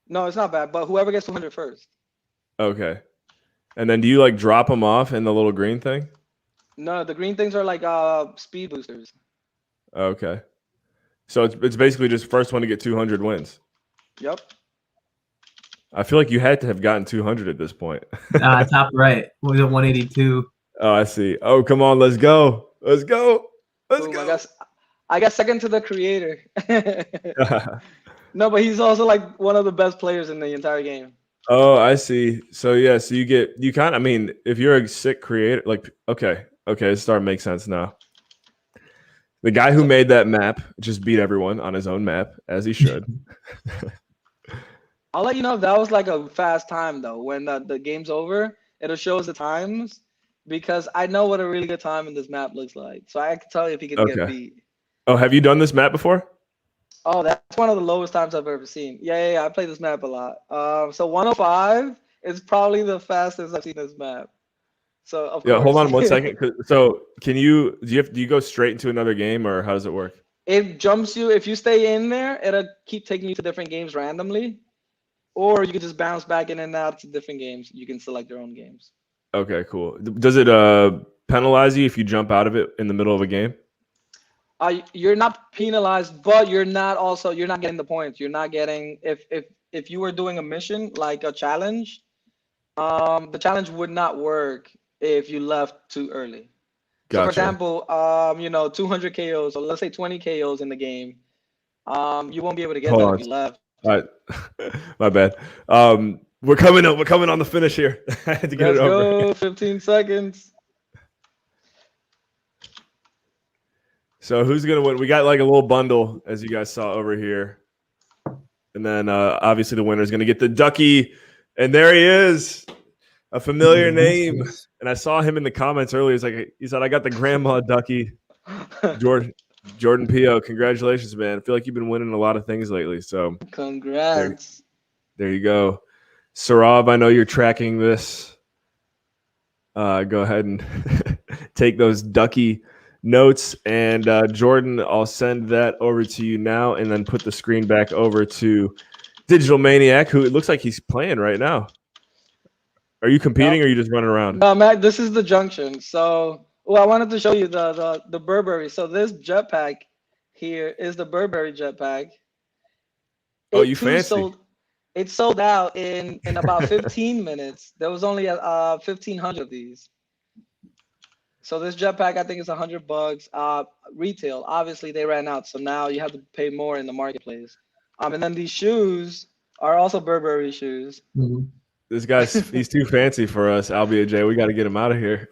No, it's not bad, but whoever gets 200 first. Okay. And then do you like drop them off in the little green thing? No, the green things are like speed boosters. Okay. So it's basically just first one to get 200 wins. Yep. I feel like you had to have gotten 200 at this point. Top right. What was it, 182? Oh, I see. Oh, come on. Let's go. Let's go. Let's Boom, go. I got second to the creator. No, but he's also like one of the best players in the entire game. Oh, I see. So yeah, so you kind of, I mean, if you're a sick creator, like, okay, it's starting to make sense now. The guy who made that map just beat everyone on his own map, as he should. I'll let you know if that was like a fast time though. When the game's over, it'll show us the times because I know what a really good time in this map looks like. So I can tell you if he can get beat. Oh, have you done this map before? Oh, that's one of the lowest times I've ever seen. Yeah. I play this map a lot. So 105 is probably the fastest I've seen this map. So of course. Hold on 1 second. So do you go straight into another game or how does it work? It jumps you if you stay in there. It'll keep taking you to different games randomly, or you can just bounce back in and out to different games. You can select your own games. Okay, cool. Does it penalize you if you jump out of it in the middle of a game? You're not penalized, but you're not getting the points. You're not getting if you were doing a mission like a challenge, the challenge would not work if you left too early. Gotcha. So for example, 200 KOs, so let's say 20 KOs in the game, you won't be able to get that if you left. All right, my bad. We're coming on the finish here. I had to get Let's it over. go, 15 seconds. So who's gonna win? We got like a little bundle, as you guys saw over here, and then obviously the winner is gonna get the ducky, and there he is, a familiar name. And I saw him in the comments earlier. He said, "I got the grandma ducky." Jordan Pio, congratulations, man! I feel like you've been winning a lot of things lately. So congrats. There you go, Sarab. I know you're tracking this. Go ahead and take those ducky notes, and Jordan, I'll send that over to you now, and then put the screen back over to Digital Maniac, who it looks like he's playing right now. Are you competing, or are you just running around? No, Matt, this is the junction. So, I wanted to show you the Burberry. So this jetpack here is the Burberry jetpack. Oh, you fancy. It sold out in about 15 minutes. There was only 1,500 of these. So this jetpack, I think, is $100 retail. Obviously, they ran out, so now you have to pay more in the marketplace. And then these shoes are also Burberry shoes. Mm-hmm. This guy's he's too fancy for us, Albeit Jay. We got to get him out of here.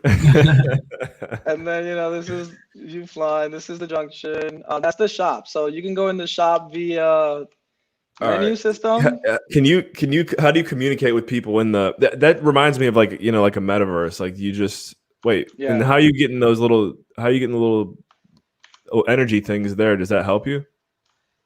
And then this is you flying. This is the junction. That's the shop. So you can go in the shop via menu system. Can you? How do you communicate with people in the? That reminds me of like a metaverse. Like you just wait. Yeah. And how are you getting those little? How are you getting the little energy things there? Does that help you?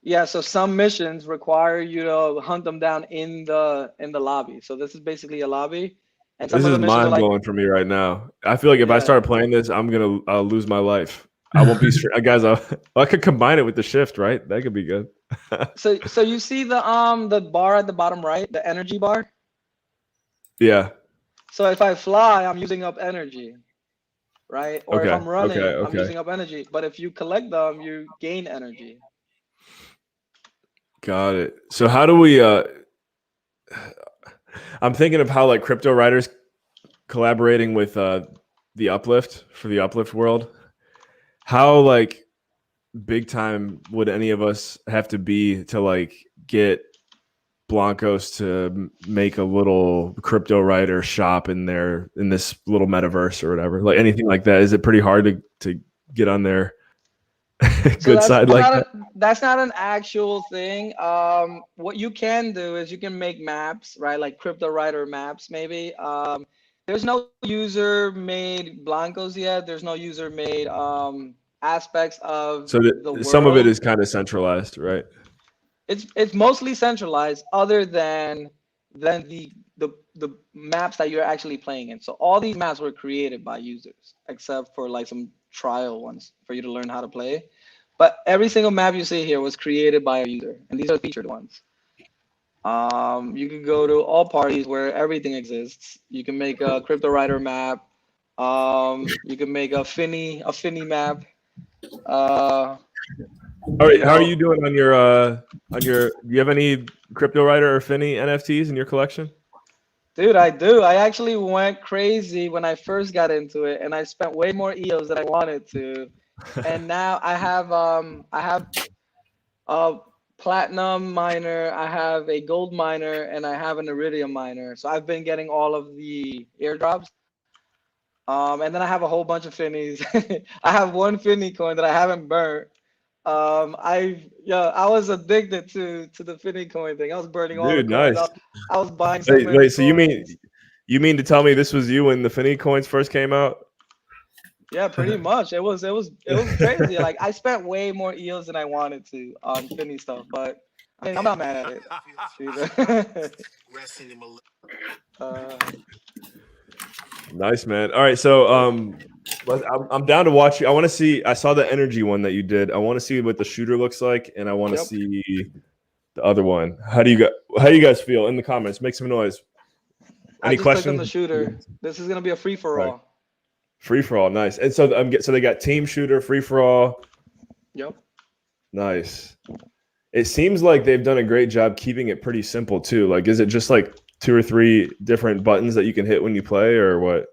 Yeah, so some missions require you to hunt them down in the lobby. So this is basically a lobby. And this is mind blowing for me right now. I feel like if I start playing this, I'll lose my life. I won't be straight. Guys, I could combine it with the shift, right? That could be good. So you see the bar at the bottom right, the energy bar? Yeah. So if I fly, I'm using up energy, right? Or if I'm running, I'm using up energy. But if you collect them, you gain energy. Got it. So how do we? I'm thinking of how like Cryptowriters collaborating with the Uplift for the Uplift world. How like big time would any of us have to be to like get Blankos to make a little Cryptowriter shop in this little metaverse or whatever? Like anything like that? Is it pretty hard to get on their So good side like that? that's not an actual thing. What you can do is you can make maps, right? Like Cryptowriter maps, maybe. There's no user-made Blankos yet. There's no user-made aspects of So the world. some of it is kind of centralized, right? It's mostly centralized, other than the maps that you're actually playing in. So all these maps were created by users, except for like some trial ones for you to learn how to play. But every single map you see here was created by a user, and these are featured ones. You can go to all parties where everything exists. You can make a Cryptowriter map. You can make a Finny map. All right, how are you doing on your do you have any Cryptowriter or Finny NFTs in your collection? Dude, I do. I actually went crazy when I first got into it, and I spent way more EOS than I wanted to. And now I have a platinum miner, I have a gold miner, and I have an iridium miner. So I've been getting all of the airdrops. And then I have a whole bunch of Finnies. I have one Finny coin that I haven't burnt. I was addicted to the Finny coin thing. I was burning all the Dude, coins. nice. I was buying so many Wait, so coins. you mean to tell me this was you when the Finny coins first came out? Yeah, pretty much. It was crazy. Like I spent way more EOS than I wanted to on Finny stuff, but I mean I'm not mad at it. Nice, man. All right, so I'm down to watch you. I want to see. I saw the energy one that you did. I want to see what the shooter looks like, and I want to see the other one. How do you guys feel in the comments? Make some noise. Any questions? On the shooter. This is gonna be a free for all. Right. Free for all, nice. And so so they got team shooter, free for all. Yep. Nice. It seems like they've done a great job keeping it pretty simple too. Like, is it just like 2 or 3 different buttons that you can hit when you play, or what?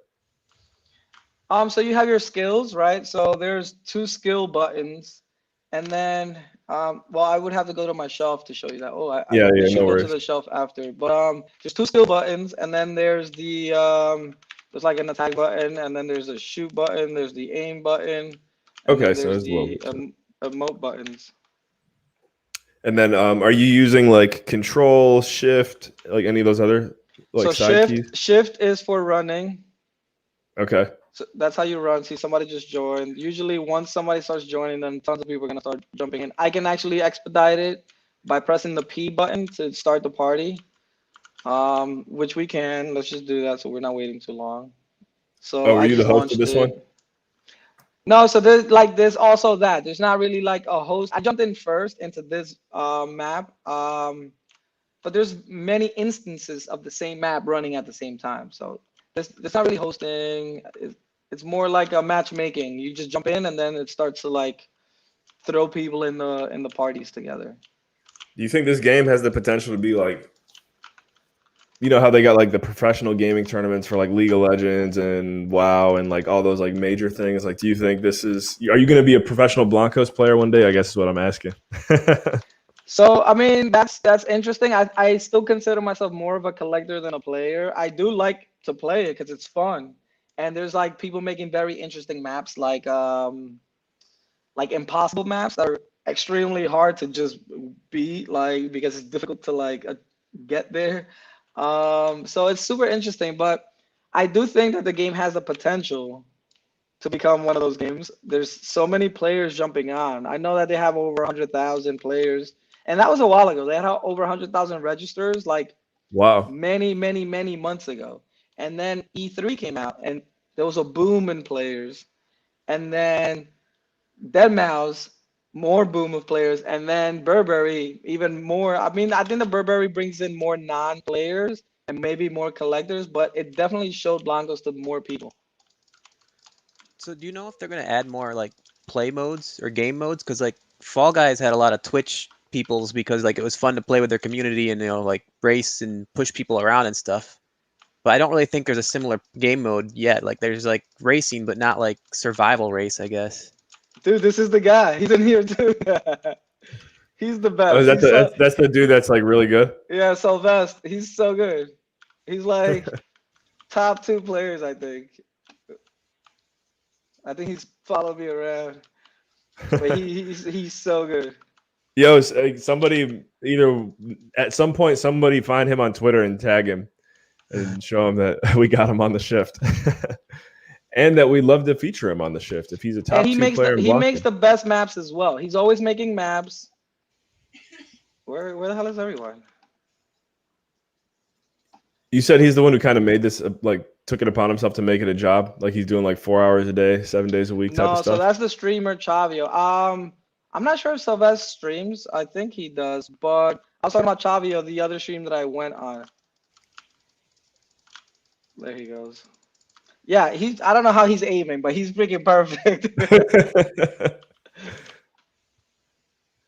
So you have your skills, right? So there's 2 skill buttons, and then well, I would have to go to my shelf to show you that. Oh, we should go to the shelf after. But there's 2 skill buttons, and then there's the there's like an attack button, and then there's a shoot button, there's the aim button. Okay, so there's the emote buttons. And then are you using like control, shift, like any of those other like side keys? Shift is for running. Okay. So that's how you run. See, somebody just joined. Usually once somebody starts joining, then tons of people are gonna start jumping in. I can actually expedite it by pressing the P button to start the party. Which we can. Let's just do that so we're not waiting too long. So were you the host of this one? No, so there's also that. There's not really like a host. I jumped in first into this map. But there's many instances of the same map running at the same time. So it's not really hosting. It's more like a matchmaking. You just jump in and then it starts to like throw people in the parties together. Do you think this game has the potential to be like, you know how they got like the professional gaming tournaments for like League of Legends and WoW and like all those like major things? Like, do you think are you going to be a professional Blankos player one day? I guess is what I'm asking. So, I mean, that's interesting. I still consider myself more of a collector than a player. I do like to play it because it's fun. And there's like people making very interesting maps like impossible maps that are extremely hard to just beat, like because it's difficult to like get there. So it's super interesting, but I do think that the game has the potential to become one of those games. There's so many players jumping on. I know that they have over 100,000 players, and that was a while ago. They had over 100,000 registers, like wow, many months ago. And then E3 came out, and there was a boom in players. And then Deadmau5, more boom of players, and then Burberry, even more. I mean, I think the Burberry brings in more non-players and maybe more collectors, but it definitely showed Blankos to more people. So do you know if they're going to add more like play modes or game modes, because like Fall Guys had a lot of Twitch peoples because like it was fun to play with their community and like race and push people around and stuff. But I don't really think there's a similar game mode yet. Like there's like racing, but not like survival race, I guess. Dude, this is the guy. He's in here too. He's the best. Oh, that's the dude that's like really good. Yeah, Sylvester. He's so good. He's like top 2 players, I think. I think he's followed me around. But he's so good. Yo, somebody either at some point somebody find him on Twitter and tag him and show him that we got him on the shift. And that we'd love to feature him on the shift if he's a top 2 player. He makes the best maps as well. He's always making maps. Where the hell is everyone? You said he's the one who kind of made this, like took it upon himself to make it a job. Like he's doing like 4 hours a day, 7 days a week type of stuff. No, so that's the streamer Chavio. I'm not sure if Sylvester streams. I think he does, but I was talking about Chavio, the other stream that I went on. There he goes. Yeah, I don't know how he's aiming, but he's freaking perfect.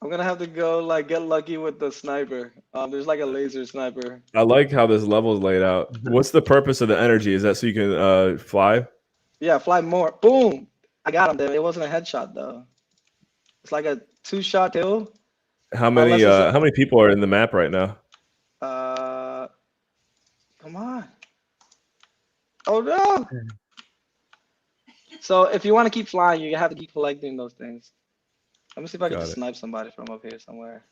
I'm gonna have to go like get lucky with the sniper. There's like a laser sniper. I like how this level is laid out. What's the purpose of the energy? Is that so you can fly? Yeah, fly more. Boom! I got him there. It wasn't a headshot though. It's like a 2-shot kill. How many people are in the map right now? Come on. Oh no! So if you want to keep flying, you have to keep collecting those things. Let me see if I can just snipe somebody from up here somewhere.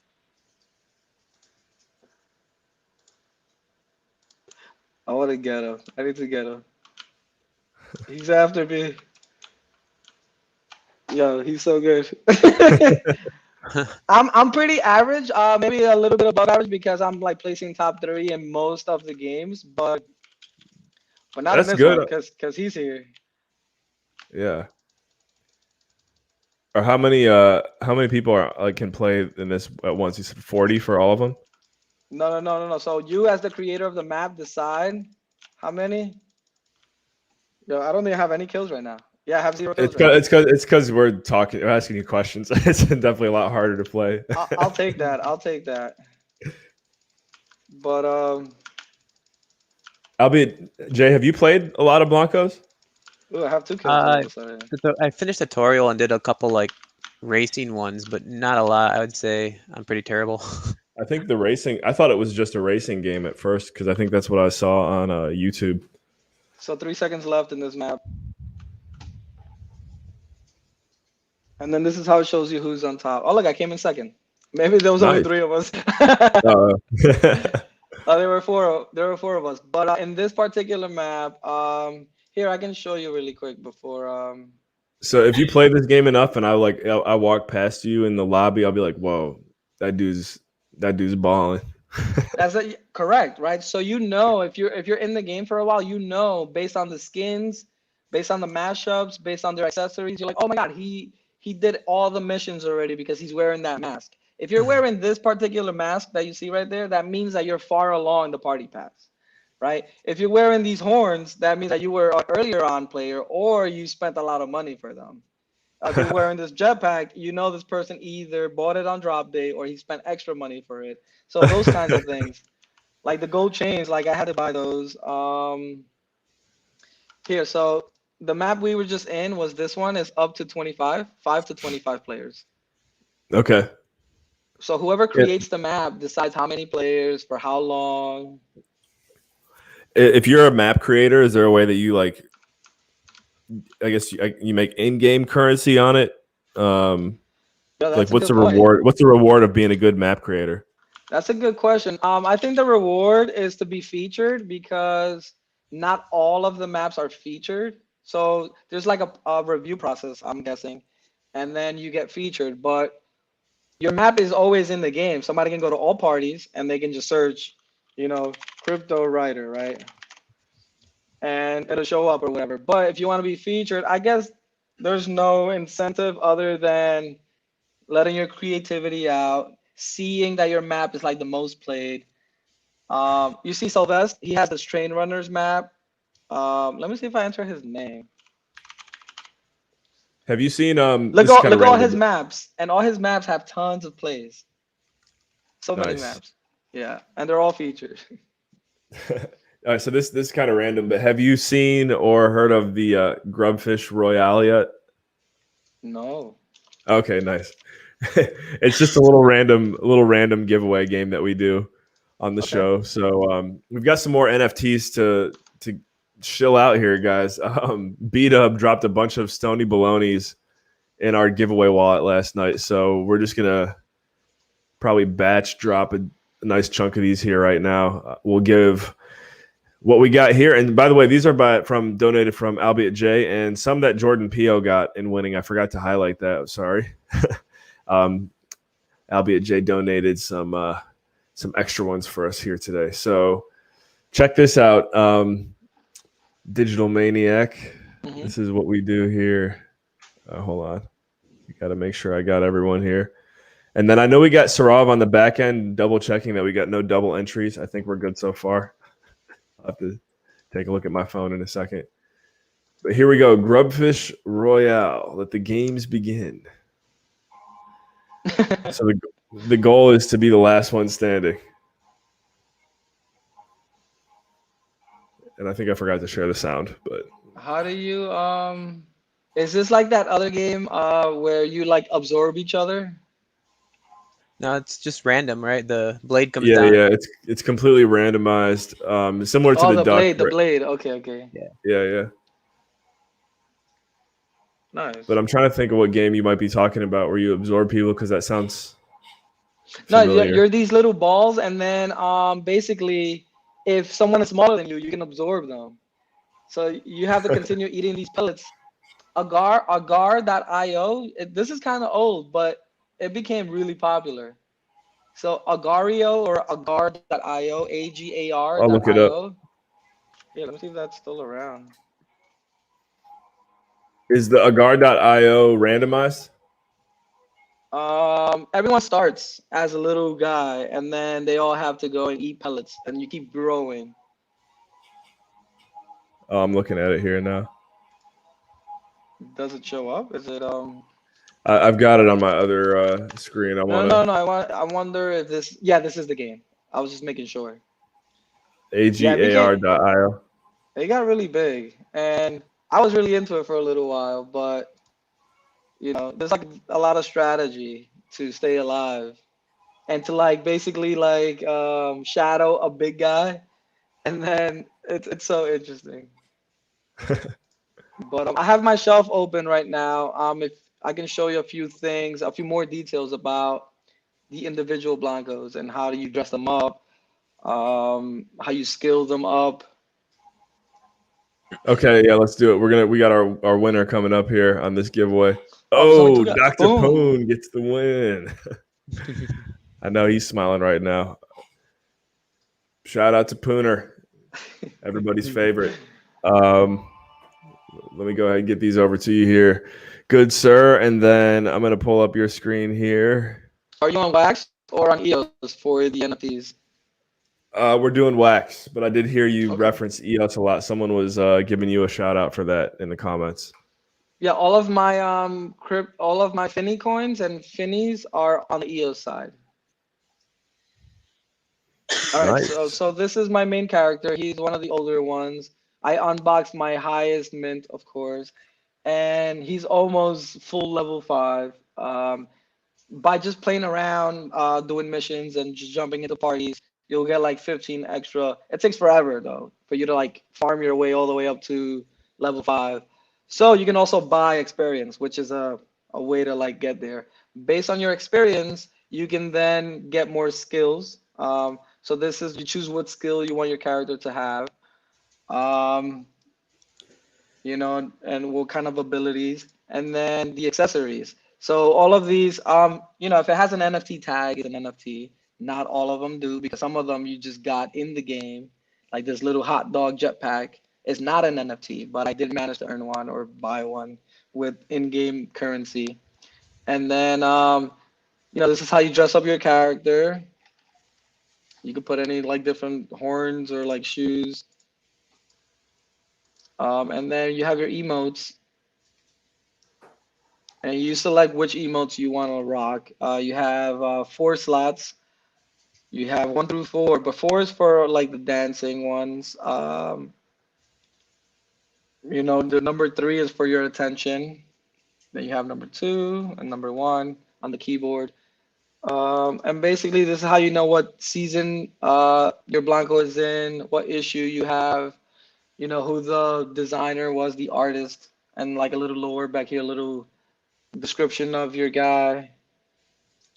I want to get him. I need to get him. He's after me. Yo, he's so good. I'm pretty average, maybe a little bit above average because I'm like placing top 3 in most of the games, but not That's in this good. one because he's here. Yeah. Or how many people are like can play in this at once? You said 40 for all of them? No. So you as the creator of the map decide how many. Yo, I don't think I have any kills right now. Yeah, I have 0 kills. It's because we're asking you questions. It's definitely a lot harder to play. I'll take that. But Jay, have you played a lot of Blankos? Ooh, I have 2 kills. I finished tutorial and did a couple like racing ones, but not a lot. I would say I'm pretty terrible. I think I thought it was just a racing game at first because I think that's what I saw on YouTube. So 3 seconds left in this map. And then this is how it shows you who's on top. Oh, look, I came in second. Maybe there was only 3 of us. There were 4 of us. But in this particular map, here I can show you really quick before. So if you play this game enough, and I walk past you in the lobby, I'll be like, "Whoa, that dude's balling." That's correct, right? So if you're in the game for a while, based on the skins, based on the mashups, based on their accessories, you're like, "Oh my God, he did all the missions already because he's wearing that mask." If you're wearing this particular mask that you see right there, that means that you're far along the party pass, right? If you're wearing these horns, that means that you were an earlier on player or you spent a lot of money for them. If you're wearing this jetpack, this person either bought it on drop day or he spent extra money for it. So those kinds of things. Like the gold chains, like I had to buy those. Here, so the map we were just in was this one is up to 5 to 25 players. Okay. So whoever creates the map decides how many players for how long. If you're a map creator, is there a way that you like? I guess you make in-game currency on it. Like, what's the reward? What's the reward of being a good map creator? That's a good question. I think the reward is to be featured because not all of the maps are featured. So there's like a review process, I'm guessing, and then you get featured. But your map is always in the game. Somebody can go to all parties and they can just search, Cryptowriter, right? And it'll show up or whatever. But if you want to be featured, I guess there's no incentive other than letting your creativity out, seeing that your map is like the most played. You see Sylvester, he has this train runners map. Let me see if I enter his name. Have you seen Look this is kind of look at all random. his maps, and all his maps have tons of plays. So many Nice. maps. Yeah, and they're all featured. All right, so this is kind of random, but have you seen or heard of the Grubfish Royale yet? No. Okay, nice. It's just a little random giveaway game that we do on the Okay. show. So we've got some more NFTs to chill out here, guys. B-Dub dropped a bunch of Stony Balonies in our giveaway wallet last night, so we're just gonna probably batch drop a nice chunk of these here right now. We'll give what we got here, and by the way, these are donated from Albeit J, and some that Jordan Pio got in winning. I forgot to highlight that. Sorry. Albeit J donated some extra ones for us here today. So check this out. Digital Maniac. Mhm. This is what we do here. Hold on. You got to make sure I got everyone here. And then I know we got Sarav on the back end, double checking that we got no double entries. I think we're good so far. I'll have to take a look at my phone in a second. But here we go. Grubfish Royale. Let the games begin. So the goal is to be the last one standing. And I think I forgot to share the sound, but How do you is this like that other game where you like absorb each other? No, it's just random, right? The blade comes yeah, down. it's completely randomized. Similar to Oh, the duck. the blade. Okay. Yeah. Nice. But I'm trying to think of what game you might be talking about where you absorb people, because that sounds No, familiar. you're these little balls, and then basically, if someone is smaller than you, you can absorb them. So you have to continue eating these pellets. Agar.io. This is kind of old, but it became really popular. So Agario or Agar.io, I'll look it up. AGAR.io. Yeah, let me see if that's still around. Is the agar.io randomized? Everyone starts as a little guy, and then they all have to go and eat pellets, and you keep growing. Oh, I'm looking at it here now. Does it show up? Is it I've got it on my other screen. No. I wonder if this. Yeah, this is the game. I was just making sure. agar.io. It got really big, and I was really into it for a little while, but there's like a lot of strategy to stay alive and to like basically like shadow a big guy, and then it's so interesting. But I have my shelf open right now. If I can show you a few things, a few more details about the individual Blancos and how you dress them up, how you skill them up. Okay, yeah, let's do it. We got our winner coming up here on this giveaway. There's only Oh, two guys. Dr. Boom. Poon gets the win. I know he's smiling right now. Shout out to Pooner, everybody's favorite. Let me go ahead and get these over to you here. Good, sir. And then I'm going to pull up your screen here. Are you on Wax or on EOS for the NFTs? We're doing Wax, but I did hear you Okay. reference EOS a lot. Someone was giving you a shout out for that in the comments. Yeah, all of my Finny coins and Finnies are on the EOS side. All right, Nice. so this is my main character. He's one of the older ones. I unboxed my highest mint, of course, and he's almost full level 5. By just playing around, doing missions and just jumping into parties, you'll get like 15 extra. It takes forever though for you to like farm your way all the way up to level 5. So you can also buy experience, which is a way to like get there. Based on your experience, you can then get more skills. So this is, you choose what skill you want your character to have, and what kind of abilities, and then the accessories. So all of these, if it has an NFT tag, it's an NFT. Not all of them do, because some of them you just got in the game, like this little hot dog jetpack is not an NFT, but I did manage to earn one or buy one with in-game currency. And then, this is how you dress up your character. You could put any like different horns or like shoes. And then you have your emotes. and you select which emotes you want to rock. You have 4 slots. You have 1 through 4, but 4 is for like the dancing ones. The number 3 is for your attention. Then you have number 2 and number 1 on the keyboard. And basically, this is how you know what season your Blanco is in, what issue you have, who the designer was, the artist, and like a little lower back here, a little description of your guy,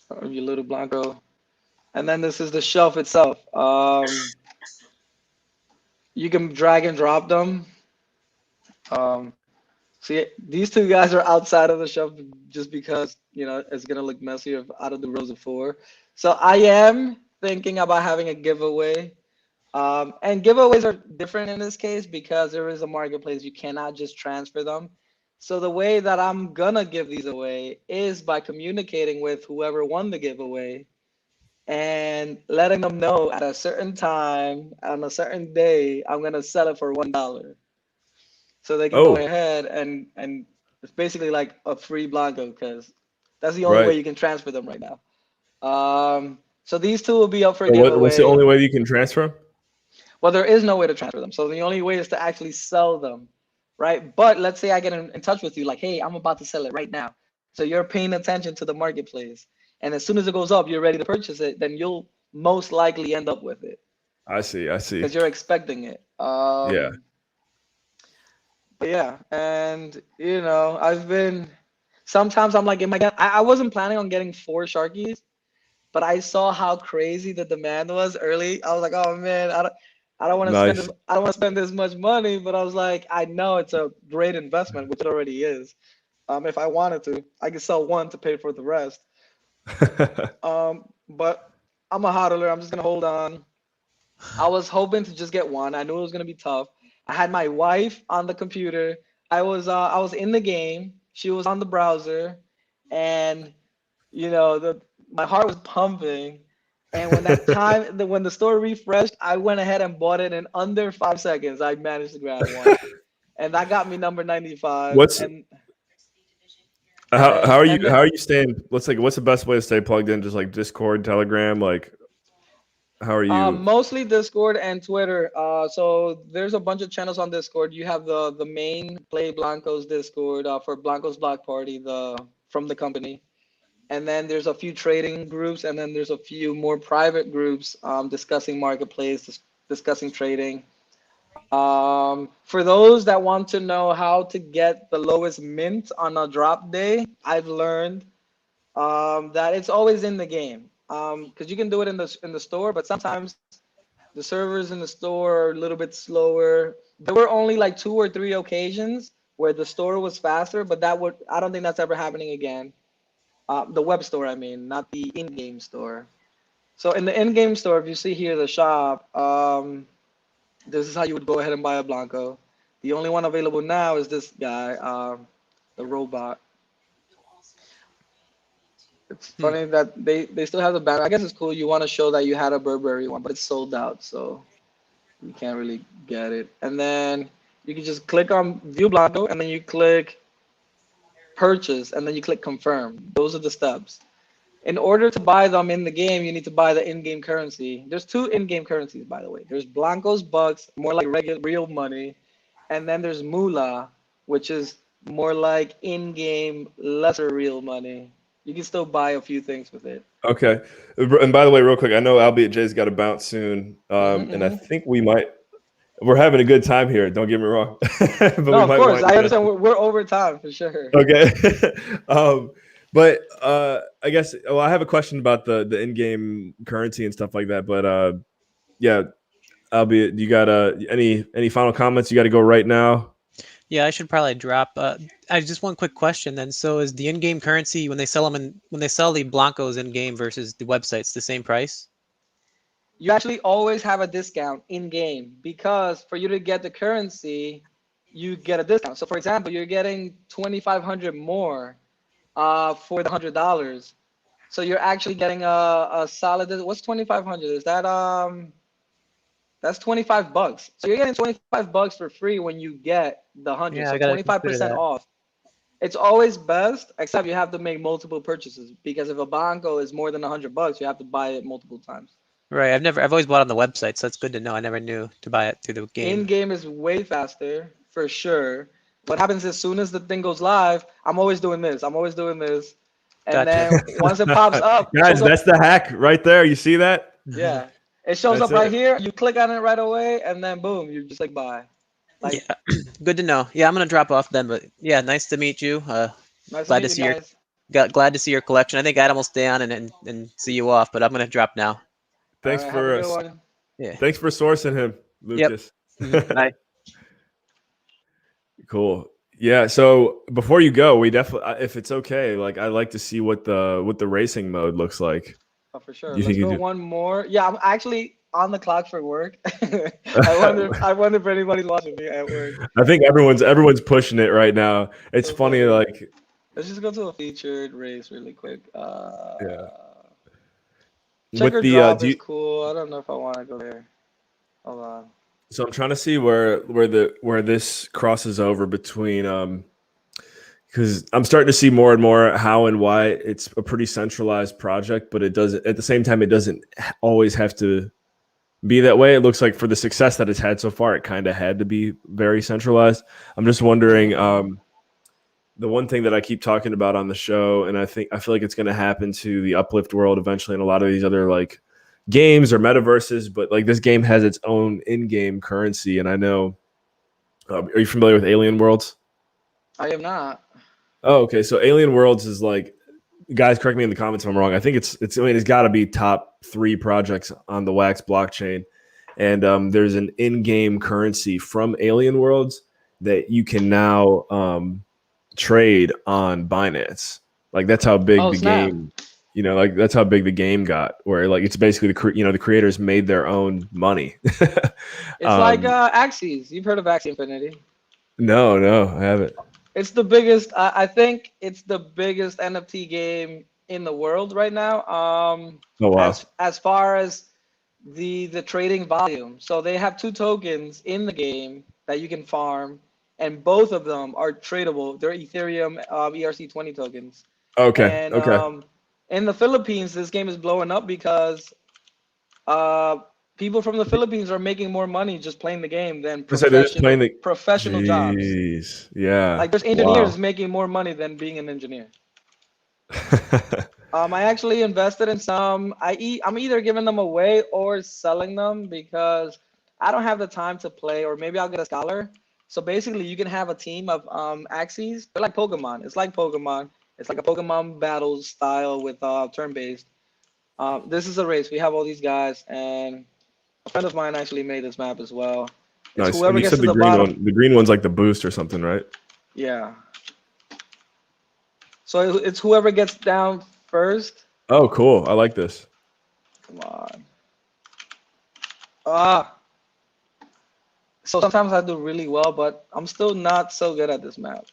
or your little Blanco. And then this is the shelf itself. You can drag and drop them. Um, See, these 2 guys are outside of the shelf just because, it's gonna look messier out of the rows of 4. So I am thinking about having a giveaway. And giveaways are different in this case because there is a marketplace. You cannot just transfer them. So the way that I'm gonna give these away is by communicating with whoever won the giveaway and letting them know at a certain time on a certain day I'm gonna sell it for $1. So they can go Oh, ahead and it's basically like a free Blanco because that's the only way right. you can transfer them right now. So these 2 will be up for So what's the giveaway. only way you can transfer 'em? Well, there is no way to transfer them. So the only way is to actually sell them, right? But let's say I get in touch with you like, hey, I'm about to sell it right now. So you're paying attention to the marketplace. And as soon as it goes up, you're ready to purchase it, then you'll most likely end up with it I see. I see. because you're expecting it. Yeah. But yeah, and sometimes I'm like, I wasn't planning on getting 4 Sharkies, but I saw how crazy the demand was early. I was like, oh man, I don't want to spend Nice. this, I don't want to spend this much money, but I was like, I know it's a great investment, which it already is. If I wanted to, I could sell 1 to pay for the rest. But I'm a hodler. I'm just gonna hold on. I was hoping to just get 1. I knew it was gonna be tough. I had my wife on the computer. I was in the game. She was on the browser, and my heart was pumping. And when the store refreshed, I went ahead and bought it in under 5 seconds. I managed to grab 1, and that got me number 95. What's And how and are you and then, how are you staying? What's the best way to stay plugged in? Just like Discord, Telegram, like how are you? mostly Discord and Twitter. So there's a bunch of channels on Discord. You have the main Play Blankos Discord for Blankos Block Party, the from the company. And then there's a few trading groups, and then there's a few more private groups discussing marketplace, discussing trading. For those that want to know how to get the lowest mint on a drop day, I've learned that it's always in the game. Because you can do it in the store, but sometimes the servers in the store are a little bit slower. There were only like 2 or 3 occasions where the store was faster, but I don't think that's ever happening again. The web store, I mean, not the in-game store. So in the in-game store, if you see here the shop, this is how you would go ahead and buy a Blanco. The only one available now is this guy, the robot. It's funny that they still have the banner. I guess it's cool. You want to show that you had a Burberry one, but it's sold out, so you can't really get it. And then you can just click on View Blanco, and then you click Purchase, and then you click Confirm. Those are the steps. In order to buy them in the game, you need to buy the in-game currency. There's 2 in-game currencies, by the way. There's Blancos Bucks, more like regular real money, and then there's Moolah, which is more like in-game lesser real money. You can still buy a few things with it. Okay. And by the way, real quick, I know Albeit Jay's got to bounce soon, and I Mm-hmm. think we're having a good time here. Don't get me wrong, but No, we of might course. want I you understand. to. We're over time for sure. Okay. But I guess I have a question about the in-game currency and stuff like that. But yeah, Albeit, you got any final comments? You got to go right now. Yeah, I should probably drop. I just one quick question then. So is the in-game currency when they sell when they sell the Blancos in-game versus the websites the same price? You actually always have a discount in game because for you to get the currency, you get a discount. So for example, you're getting 2,500 more for the $100. So you're actually getting a solid. What's 2,500? Is that that's $25. So you're getting $25 for free when you get the 100. Yeah, I So gotta consider 25% that. off. It's always best, except you have to make multiple purchases because if a Blanco is more than $100, you have to buy it multiple times. Right. I've always bought on the website, so it's good to know. I never knew to buy it through the game. In game is way faster for sure. What happens as soon as the thing goes live, I'm always doing this. I'm always doing this. And Gotcha. then once it pops up, Guys, shows up- that's the hack right there. You see that? yeah, it shows That's up right it. here. You click on it right away, and then boom, you just like buy. Like, Yeah. Good to know. Yeah, I'm gonna drop off then, but yeah, nice to meet you. nice Glad to to meet see you your guys. glad to see your collection. I think Adam will stay on and see you off, but I'm gonna drop now. Thanks All right, have a for good one. Yeah. thanks for sourcing him, Lucas. Bye. Cool. Yeah. So before you go, we definitely, if it's okay, like I'd like to see what the racing mode looks like. Oh, for sure. Do you Let's think you go do? one more. Yeah, I'm actually on the clock for work. I wonder if anybody's watching me at work. I think everyone's pushing it right now. It's So funny, funny. like Let's just go to a featured race really quick. yeah. Checker With the drop is cool. I don't know if I want to go there. Hold on. so I'm trying to see where this crosses over between because I'm starting to see more and more how and why it's a pretty centralized project, but it doesn't at the same time it doesn't always have to be that way. It looks like for the success that it's had so far, it kind of had to be very centralized. I'm just wondering the one thing that I keep talking about on the show, and I feel like it's going to happen to the Uplift world eventually, and a lot of these other like games or metaverses. But like this game has its own in-game currency, and I know. Are you familiar with Alien Worlds? I am not. Oh, okay. So Alien Worlds is like, guys, correct me in the comments if I'm wrong. I think it's got to be top 3 projects on the Wax blockchain, and there's an in-game currency from Alien Worlds that you can now trade on Binance. Like that's how big the snap. game, like that's how big the game got. Where like it's basically the creators made their own money. It's like Axie. You've heard of Axie Infinity? No, I haven't. It's the biggest. I think it's the biggest NFT game in the world right now. Oh wow. As far as the trading volume, so they have 2 tokens in the game that you can farm, and both of them are tradable. They're Ethereum ERC20 tokens. Okay. And Okay. in the Philippines, this game is blowing up because people from the Philippines are making more money just playing the game than So they're just playing the professional jobs. Jeez. Yeah. Like there's engineers making more money than being an engineer. I actually invested in some. I'm either giving them away or selling them because I don't have the time to play, or maybe I'll get a scholar. So basically, you can have a team of Axies. They're like Pokemon. It's like Pokemon. It's like a Pokemon battle style with turn-based. This is a race. We have all these guys, and a friend of mine actually made this map as well. It's Nice. whoever And you gets said to the the green bottom. one. The green one's like the boost or something, right? Yeah. So it's whoever gets down first. Oh, cool. I like this. Come on. Ah. So sometimes I do really well, but I'm still not so good at this map.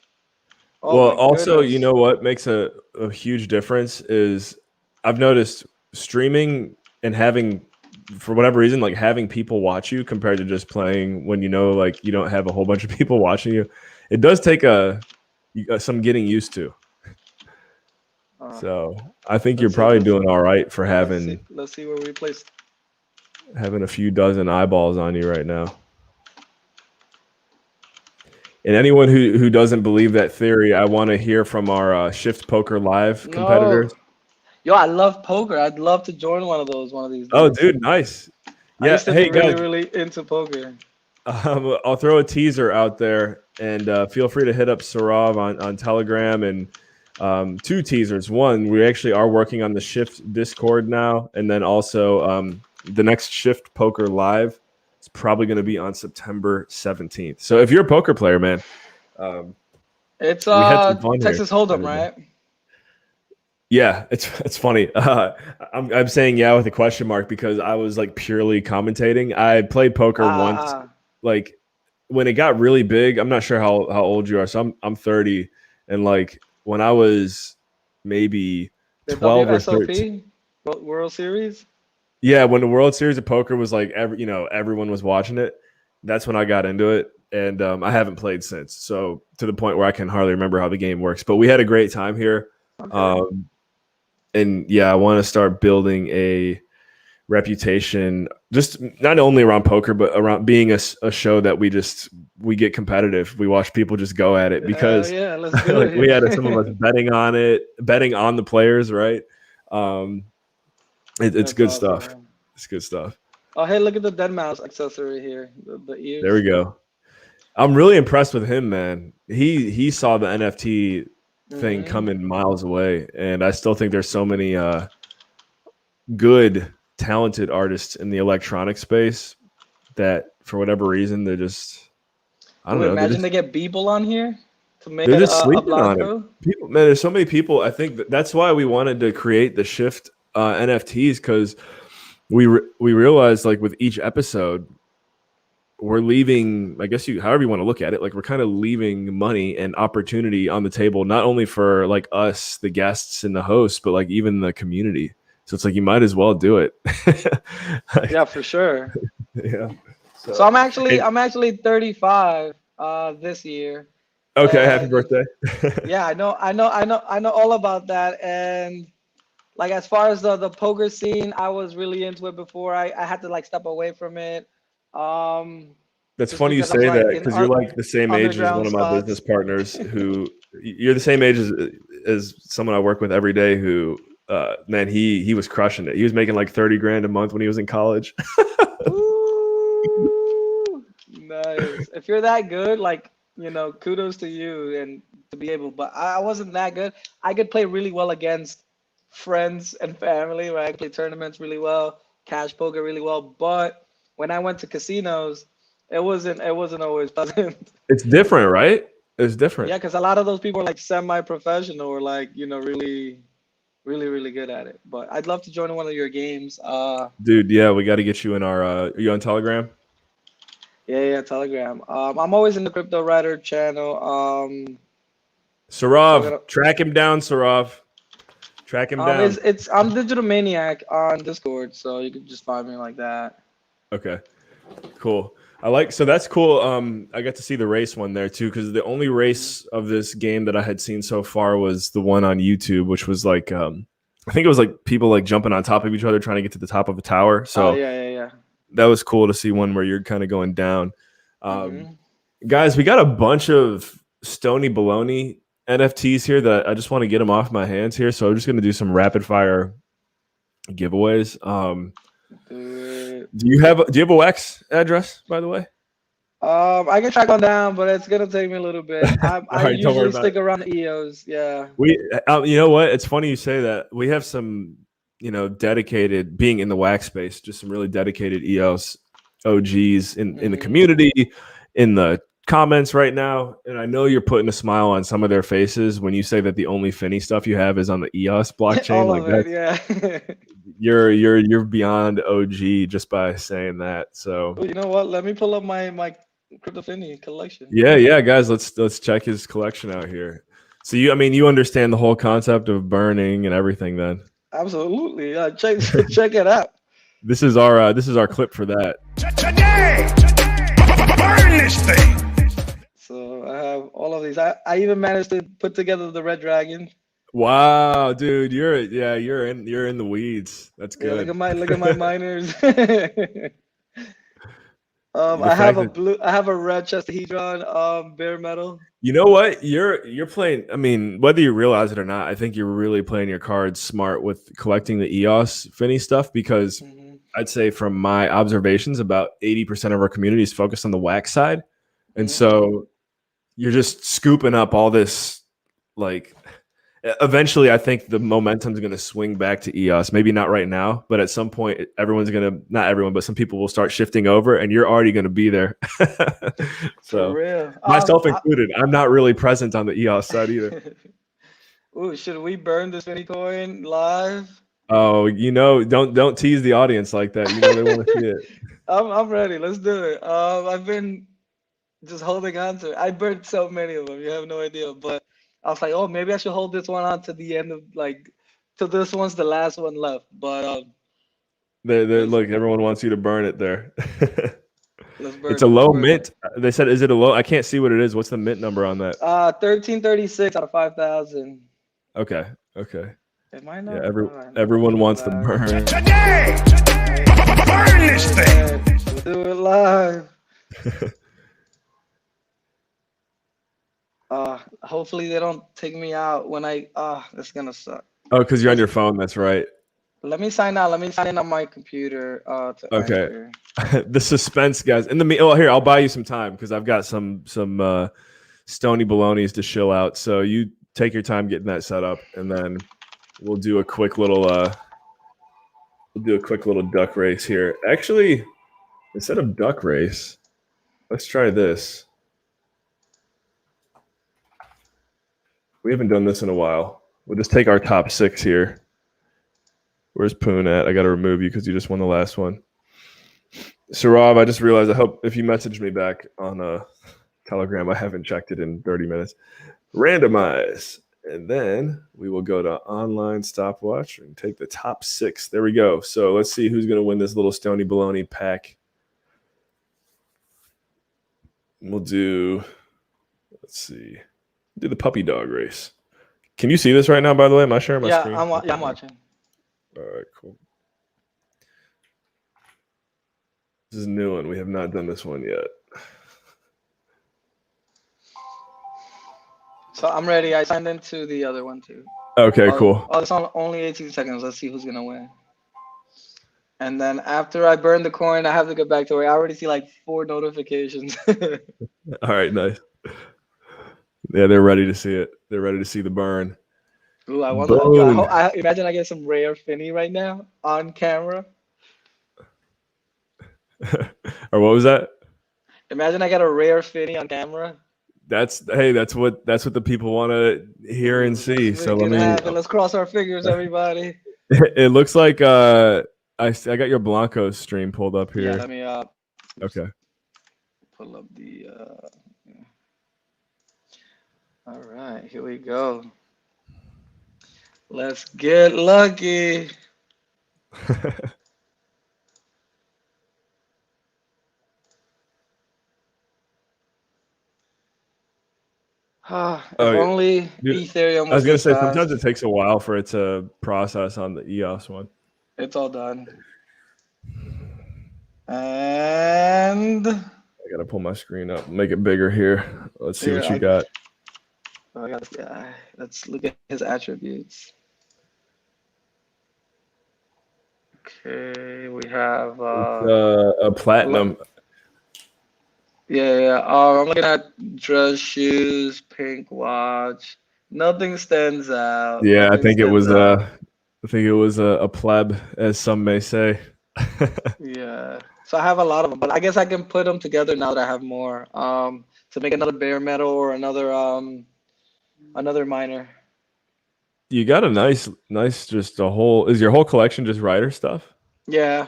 Oh Well, my also, goodness. you know what makes a huge difference is I've noticed streaming and having, for whatever reason, like having people watch you compared to just playing when like you don't have a whole bunch of people watching you. It does take some getting used to. So I think you're probably doing all right for Let's see where we place. having a few dozen eyeballs on you right now. And anyone who doesn't believe that theory, I want to hear from our Shift Poker Live competitors. Yo, I love poker. I'd love to join one of these days. Oh, dude, nice. I Yeah, used to hey be really, guys, really into poker. I'll throw a teaser out there, and feel free to hit up Sarav on Telegram, and 2 teasers. One, we actually are working on the Shift Discord now, and then also the next Shift Poker Live is probably going to be on September 17th. So if you're a poker player, man, It's we had some fun Texas here. Hold'em, right? Yeah, it's funny. I'm saying yeah with a question mark because I was like purely commentating. I played poker once, like when it got really big. I'm not sure how old you are, so I'm 30, and like when I was maybe 12 or 13. World Series. Yeah, when the World Series of Poker was like everyone was watching it. That's when I got into it, and I haven't played since. So to the point where I can hardly remember how the game works. But we had a great time here, and yeah, I want to start building a reputation, just not only around poker, but around being a show that we get competitive. We watch people just go at it because let's do like it. we had some of us betting on the players, right? It's good awesome, stuff. man. It's good stuff. Oh, hey, look at the dead mouse accessory here. The ears. There we go. I'm really impressed with him, man. He saw the NFT thing coming miles away, and I still think there's so many good, talented artists in the electronic space that, for whatever reason, they're just I don't know. Imagine they get people on here to make they're it just a sleeping on Blanco. it. People, man, there's so many people. I think that's why we wanted to create the Shift NFTs, because we realized, like, with each episode, we're leaving, I guess however you want to look at it, like we're kind of leaving money and opportunity on the table, not only for like us, the guests and the hosts, but like even the community. So it's like you might as well do it. Yeah, for sure. Yeah. So I'm actually 35 this year. Okay, and, happy birthday. Yeah, I know all about that. And like, as far as the poker scene, I was really into it before. I had to like step away from it. That's just funny you because I was, say like, that, in because you're like the same age as underground one of my spots. business partners who you're the same age as someone I work with every day who man, he was crushing it. He was making like 30 grand a month when he was in college. Ooh, nice. If you're that good, like, kudos to you and to be able, but I wasn't that good. I could play really well against friends and family, right? I could play tournaments really well, cash poker really well, but when I went to casinos, it wasn't always pleasant. It's different, right? It's different. Yeah, because a lot of those people are like semi-professional or like, really, really, really good at it. But I'd love to join one of your games. Dude, yeah, we got to get you in our are you on Telegram? Yeah, Telegram. I'm always in the Cryptowriter channel. Sarav, track him down, Sarav. Track him down. I'm Digital Maniac on Discord, so you can just find me like that. Okay, cool. So that's cool. I got to see the race one there too, because the only race of this game that I had seen so far was the one on YouTube, which was like I think it was like people like jumping on top of each other trying to get to the top of a tower. So yeah. That was cool to see one where you're kind of going down. Guys, we got a bunch of Stony Baloney NFTs here that I just want to get them off my hands here. So I'm just going to do some rapid fire giveaways. Do you have a WEX address, by the way? I can track one down, but it's gonna take me a little bit. I right, usually stick around the EOS. Yeah. You know what? It's funny you say that. We have some, dedicated, being in the wax space, just some really dedicated EOS OGs in the community, in the comments right now, and I know you're putting a smile on some of their faces when you say that the only Finny stuff you have is on the EOS blockchain. All like of that, it, yeah. You're beyond OG just by saying that. So You know what? Let me pull up my Crypto Finny collection. Yeah, guys, let's check his collection out here. So you understand the whole concept of burning and everything then? Absolutely. Check it out. This is our clip for that. Today, burn this thing. So I have all of these. I even managed to put together the Red Dragon. Wow, dude, you're in the weeds. That's good. Yeah, look at my miners. I have a red chestahedron bare metal. You know what? You're playing, I mean, whether you realize it or not, I think you're really playing your cards smart with collecting the EOS Finny stuff, because I'd say from my observations, about 80% of our community is focused on the wax side. And so you're just scooping up all this, like, eventually I think the momentum's going to swing back to EOS. Maybe not right now, but at some point everyone's going to, not everyone, but some people will start shifting over, and you're already going to be there. So for real. Myself included, I'm not really present on the EOS side either. Ooh, should we burn this Finny coin live? Oh, don't tease the audience like that. They want to see it. I'm ready. Let's do it. I've been just holding on to it. I burned so many of them. You have no idea. But I was like, oh, maybe I should hold this one on to the end of, like, till this one's the last one left. But look, everyone wants you to burn it there. Let's burn It's a it. low Let's burn mint. it. They said, is it a low? I can't see what it is. What's the mint number on that? 1336 out of 5,000. Okay. Okay. It might Yeah. not. Everyone wants the burn. Today, burn this thing. Let's do it live. Hopefully they don't take me out when I. It's gonna suck. Oh, because you're on your phone. That's right. Let me sign out. Let me sign in on my computer. To Okay. enter. The suspense, guys. Oh, here, I'll buy you some time because I've got some stony balonies to chill out. So you take your time getting that set up, and then we'll do a quick little duck race here. Actually, instead of duck race, let's try this. We haven't done this in a while. We'll just take our top 6 here. Where's Poon at? I got to remove you because you just won the last one. Sarab, I just realized, I hope if you messaged me back on Telegram, I haven't checked it in 30 minutes. Randomize. And then we will go to online stopwatch and take the top 6. There we go. So let's see who's going to win this little Stony Baloney pack. We'll do, let's see, do the puppy dog race. Can you see this right now, by the way? Am I sharing my screen? I'm watching. All right, cool. This is a new one. We have not done this one yet. So I'm ready. I signed into the other one too. Okay, cool. Oh, it's only 18 seconds. Let's see who's gonna win. And then after I burn the coin, I have to get back to work. I already see like 4 notifications. All right, nice. Yeah, they're ready to see it. They're ready to see the burn. Ooh, I wonder. I imagine I get some rare Finny right now on camera. Or what was that? Imagine I got a rare Finny on camera. That's what the people want to hear and see. So let's cross our fingers, everybody. It looks like I got your Blankos stream pulled up here. Yeah, let me Okay. pull up the all right, here we go. Let's get lucky. Only Ethereum. I was gonna say sometimes it takes a while for it to process on the EOS one. It's all done. And I gotta pull my screen up, make it bigger here. Let's see what you got. I got this guy. Let's look at his attributes. Okay, we have a platinum. Yeah. I'm looking at dress shoes, pink watch. Nothing stands out. Yeah, I think it was a pleb, as some may say. Yeah. So I have a lot of them, but I guess I can put them together now that I have more. To make another bare metal or another miner. You got a nice just a whole. Is your whole collection just Rider stuff? Yeah.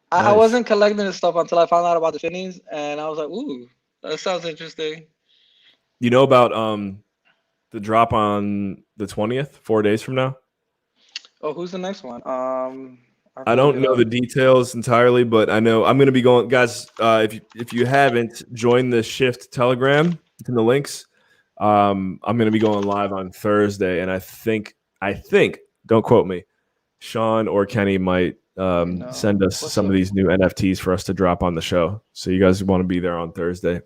Nice. I wasn't collecting this stuff until I found out about the Finnies, and I was like, ooh, that sounds interesting. You know about the drop on the 20th, 4 days from now? Oh, who's the next one? I don't know the details entirely, but I know I'm going to be going, guys. If you haven't joined the Shift Telegram, it's in the links. I'm going to be going live on Thursday, and I think don't quote me, Sean or Kenny might send us some of these new NFTs for us to drop on the show. So you guys want to be there on Thursday.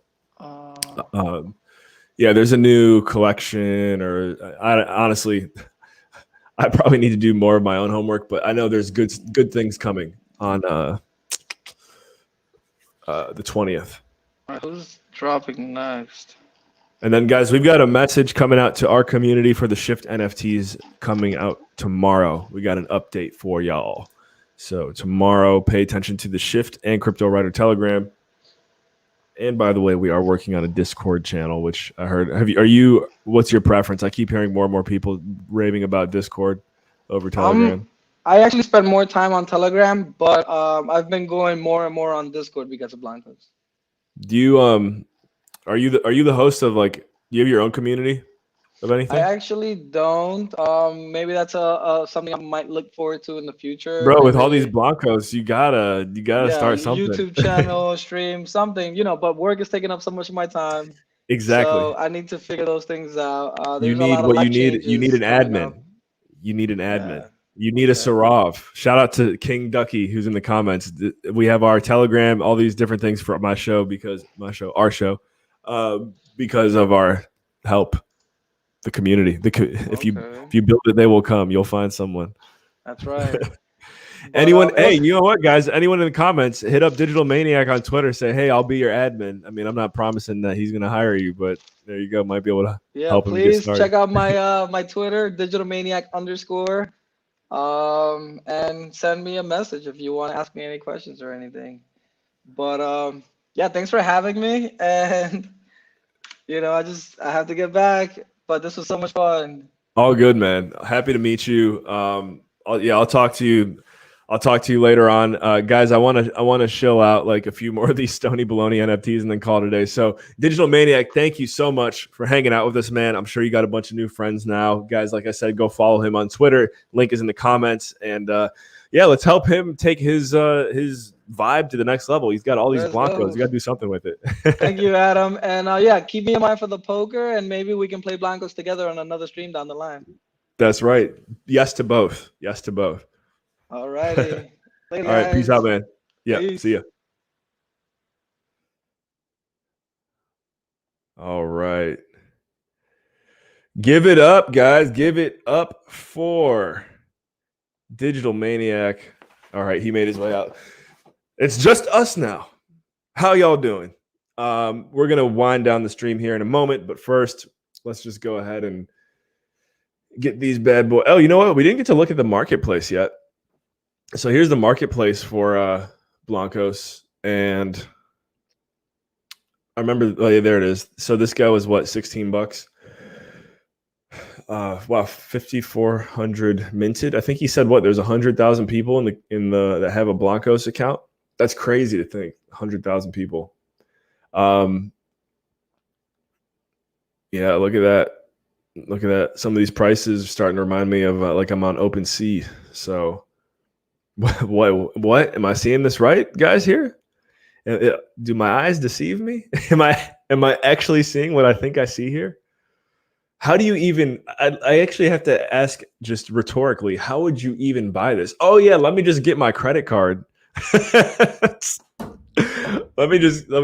Yeah, there's a new collection, or honestly, I probably need to do more of my own homework, but I know there's good things coming on the 20th. Who's dropping next? And then, guys, we've got a message coming out to our community for the Shift NFTs coming out tomorrow. We got an update for y'all. So tomorrow, pay attention to the Shift and Cryptowriter Telegram. And by the way, we are working on a Discord channel, which I heard. What's your preference? I keep hearing more and more people raving about Discord over Telegram. I actually spend more time on Telegram, but I've been going more and more on Discord because of Blankos. Do you are you the host of, like, do you have your own community? of I anything? actually don't. Maybe that's a something I might look forward to in the future. Bro, with all these Maybe, Blancos, you gotta yeah, start something. YouTube channel, stream, something, but work is taking up so much of my time. Exactly. So I need to figure those things out. You There's a need lot of what you life need. You need changes an coming up. admin. You need an admin. Yeah. You need a Okay. Sarov. Shout out to King Ducky who's in the comments. We have our Telegram, all these different things for my show our show, because of our help, the community. If Okay. you build it, they will come. You'll find someone. That's right. But Anyone, it hey, was, you know what, guys? Anyone in the comments, hit up Digital Maniac on Twitter. Say, hey, I'll be your admin. I mean, I'm not promising that he's gonna hire you, but there you go. Might be able to yeah, help him get please started. check out my Twitter, digitalmaniac_. And send me a message if you want to ask me any questions or anything. But yeah, thanks for having me. And I have to get back. But this was so much fun. All good, man. Happy to meet you. I'll talk to you. I'll talk to you later on, guys. I want to show out like a few more of these Stony Baloney NFTs and then call it a day. So, Digital Maniac, thank you so much for hanging out with us, man. I'm sure you got a bunch of new friends now, guys. Like I said, go follow him on Twitter. Link is in the comments, and yeah, let's help him take his vibe to the next level. He's got all these Let's Blancos. go. You got to do something with it. Thank you, Adam. And yeah, keep me in mind for the poker, and maybe we can play Blankos together on another stream down the line. That's right. Yes to both. Yes to both. All righty. All right. Peace out, man. Yeah. Peace. See ya. All right. Give it up, guys. Give it up for Digital Maniac. All right. He made his way out. It's just us now. How y'all doing? We're going to wind down the stream here in a moment. But first, let's just go ahead and get these bad boys. Oh, you know what? We didn't get to look at the marketplace yet. So here's the marketplace for Blankos, and I remember. Oh yeah, there it is. So this guy was what, $16? Wow, 5,400 minted. I think he said what? There's 100,000 people in the that have a Blankos account. That's crazy to think. 100,000 people. Yeah, look at that. Look at that. Some of these prices are starting to remind me of like I'm on OpenSea. So. What? Am I seeing this right, guys? Here, do my eyes deceive me? Am I actually seeing what I think I see here? How do you even? I actually have to ask, just rhetorically, how would you even buy this? Oh yeah, let me just get my credit card. let me just run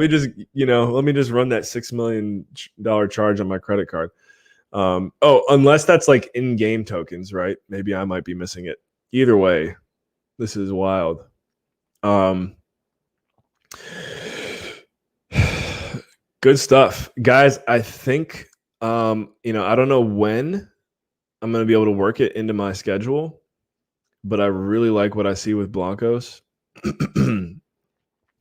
that $6 million charge on my credit card. Unless that's like in-game tokens, right? Maybe I might be missing it. Either way. This is wild. Good stuff, guys. I think I don't know when I'm going to be able to work it into my schedule, but I really like what I see with Blankos.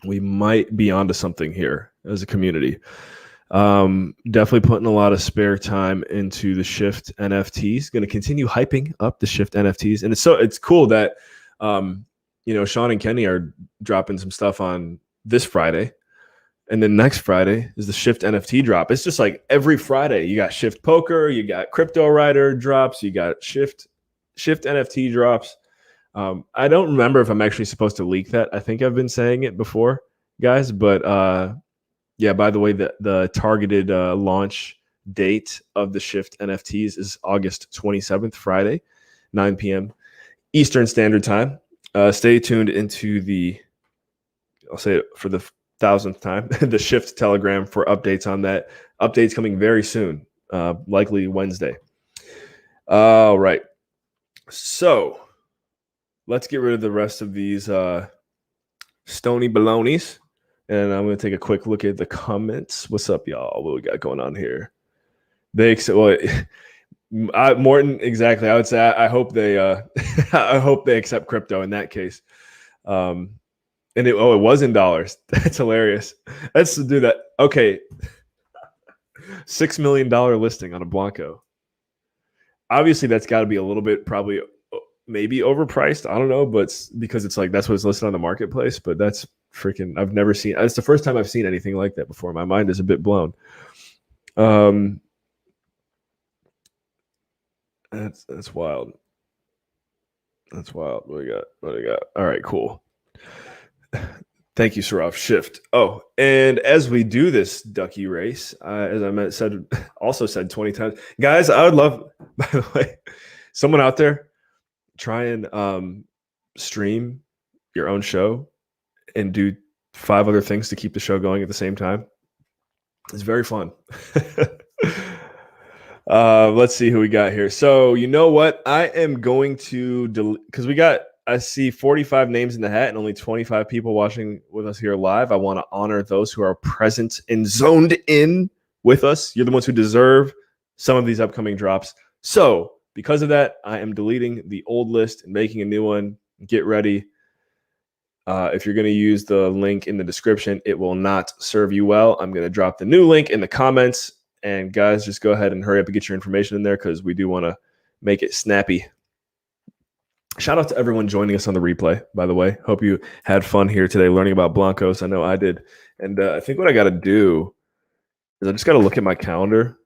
We might be onto something here as a community. Definitely putting a lot of spare time into the Shift NFTs. Going to continue hyping up the Shift NFTs, and it's cool that Sean and Kenny are dropping some stuff on this Friday, and then next Friday is the Shift NFT drop. It's just like every Friday you got Shift Poker, you got Cryptowriter drops, you got Shift NFT drops. I don't remember if I'm actually supposed to leak that. I think I've been saying it before, guys, but yeah. By the way, the targeted launch date of the Shift NFTs is August 27th, Friday, 9 p.m. Eastern Standard Time. Stay tuned into I'll say it for the 1,000th time, the Shift Telegram for updates on that. Updates coming very soon, likely Wednesday. All right. So let's get rid of the rest of these stony balonies. And I'm going to take a quick look at the comments. What's up, y'all? What we got going on here? Morton, exactly. I would say I hope they I hope they accept crypto in that case. And it was in dollars. That's hilarious. Let's do that. Okay. $6 million listing on a Blanco. Obviously, that's got to be a little bit probably maybe overpriced. I don't know, but because it's like that's what's listed on the marketplace. But that's freaking. I've never seen. It's the first time I've seen anything like that before. My mind is a bit blown. That's wild. That's wild. What do we got? All right, cool. Thank you, Sarav. Shift. Oh, and as we do this ducky race, as I said 20 times, guys, I would love, by the way, someone out there try and stream your own show and do 5 other things to keep the show going at the same time. It's very fun. Let's see who we got here. So you know what? I am going to because I see 45 names in the hat and only 25 people watching with us here live. I want to honor those who are present and zoned in with us. You're the ones who deserve some of these upcoming drops. So because of that, I am deleting the old list and making a new one. Get ready. If you're going to use the link in the description, it will not serve you well. I'm going to drop the new link in the comments. And guys, just go ahead and hurry up and get your information in there because we do want to make it snappy. Shout out to everyone joining us on the replay, by the way. Hope you had fun here today learning about Blankos. I know I did. And I think what I got to do is I just got to look at my calendar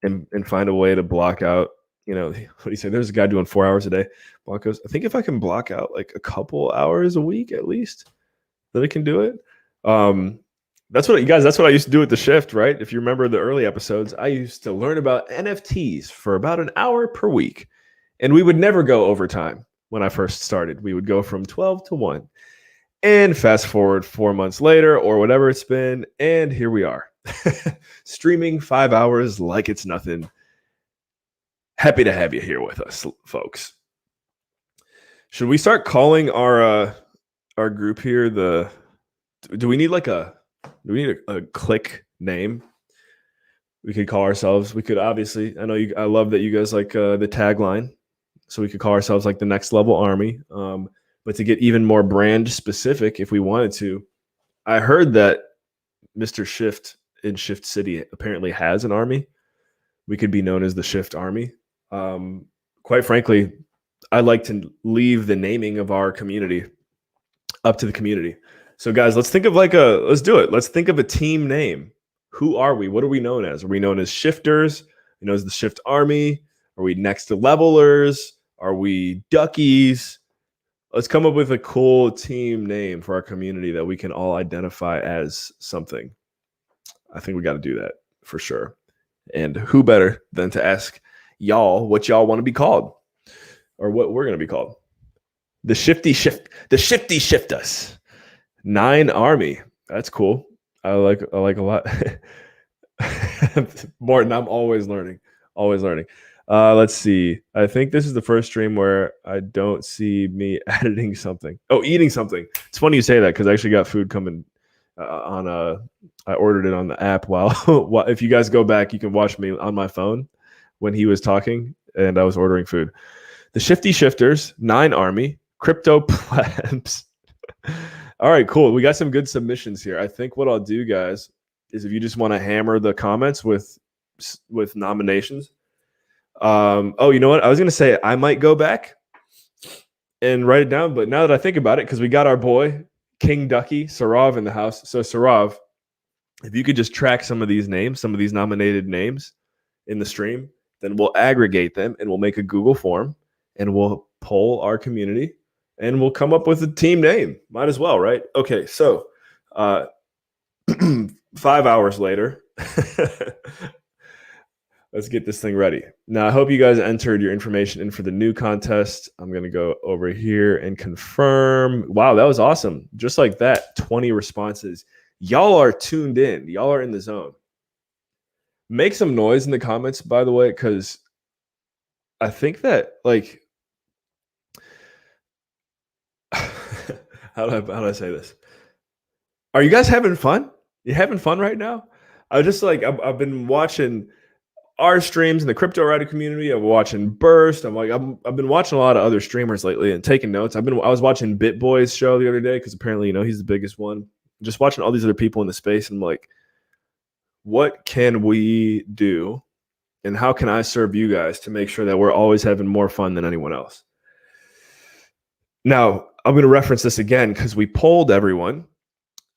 and find a way to block out, what do you say? There's a guy doing 4 hours a day. Blankos. I think if I can block out like a couple hours a week at least, then I can do it. That's what I used to do at the shift, right? If you remember the early episodes, I used to learn about NFTs for about an hour per week. And we would never go overtime when I first started. We would go from 12 to 1. And fast forward 4 months later or whatever it's been, and here we are. Streaming 5 hours like it's nothing. Happy to have you here with us, folks. Should we start calling our group here do we need a click name? We could call ourselves. We could obviously. I love that you guys like the tagline, so we could call ourselves like the Next Level Army. But to get even more brand specific, if we wanted to, I heard that Mr. Shift in Shift City apparently has an army. We could be known as the Shift Army. Quite frankly, I like to leave the naming of our community up to the community. So guys, let's think of let's do it. Let's think of a team name. Who are we? What are we known as? Are we known as Shifters? Are we known as the Shift Army? Are we Next Levelers? Are we Duckies? Let's come up with a cool team name for our community that we can all identify as something. I think we got to do that for sure. And who better than to ask y'all what y'all want to be called or what we're going to be called? The Shifty Shift Us. 9 Army. That's cool. I like a lot. Morton, I'm always learning. Let's see. I think this is the first stream where I don't see me editing something. Oh, eating something. It's funny you say that because I actually got food coming I ordered it on the app while if you guys go back, you can watch me on my phone when he was talking and I was ordering food. The Shifty Shifters, 9 Army, Crypto Plebs. All right, cool. We got some good submissions here. I think what I'll do, guys, is if you just want to hammer the comments with nominations. Oh, you know what? I was going to say I might go back and write it down, but now that I think about it, because we got our boy, King Ducky, Sarav in the house. So Sarav, if you could just track some of these names, some of these nominated names in the stream, then we'll aggregate them and we'll make a Google form and we'll poll our community. And we'll come up with a team name. Might as well, right? Okay, so 5 hours later, let's get this thing ready. Now, I hope you guys entered your information in for the new contest. I'm going to go over here and confirm. Wow, that was awesome. Just like that, 20 responses. Y'all are tuned in. Y'all are in the zone. Make some noise in the comments, by the way, because I think that, how do I say this? Are you guys having fun? You having fun right now? I've been watching our streams in the Cryptowriter community. I'm watching Burst. I've been watching a lot of other streamers lately and taking notes. I was watching BitBoy's show the other day because apparently, he's the biggest one. Just watching all these other people in the space, and I'm like, what can we do, and how can I serve you guys to make sure that we're always having more fun than anyone else? Now, I'm going to reference this again because we polled everyone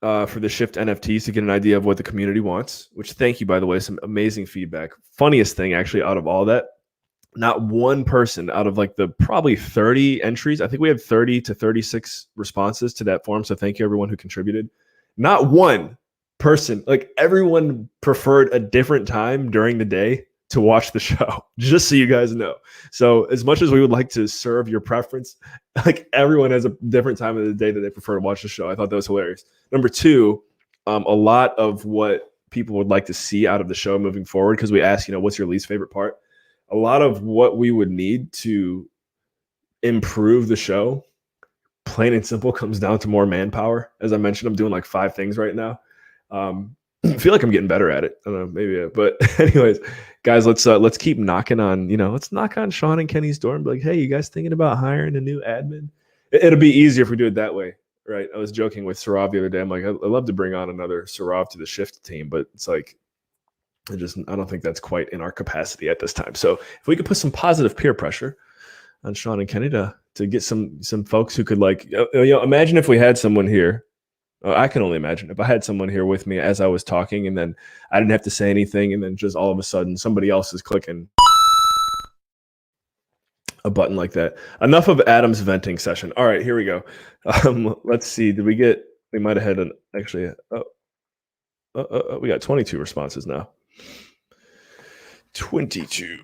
for the Shift NFTs to get an idea of what the community wants, which thank you, by the way, some amazing feedback. Funniest thing, actually, out of all that not one person out of like the probably 30 entries. I think we had 30 to 36 responses to that form. So thank you everyone who contributed. Not one person, like everyone preferred a different time during the day to watch the show, just so you guys know. So as much as we would like to serve your preference, like everyone has a different time of the day that they prefer to watch the show. I thought that was hilarious. Number two, a lot of what people would like to see out of the show moving forward, because we asked, what's your least favorite part? A lot of what we would need to improve the show, plain and simple, comes down to more manpower. As I mentioned, I'm doing like 5 things right now. I feel like I'm getting better at it. I don't know, maybe. But anyways, guys, let's keep knocking on, let's knock on Sean and Kenny's door and be like, hey, you guys thinking about hiring a new admin? It'll be easier if we do it that way, right? I was joking with Sarav the other day. I'm like, I'd love to bring on another Sarav to the shift team, but it's like, I don't think that's quite in our capacity at this time. So if we could put some positive peer pressure on Sean and Kenny to get some folks who could, like, imagine if we had someone here. I can only imagine if I had someone here with me as I was talking, and then I didn't have to say anything, and then just all of a sudden somebody else is clicking a button like that. Enough of Adam's venting session. All right, here we go. Let's see. We might have had we got 22 responses now. 22.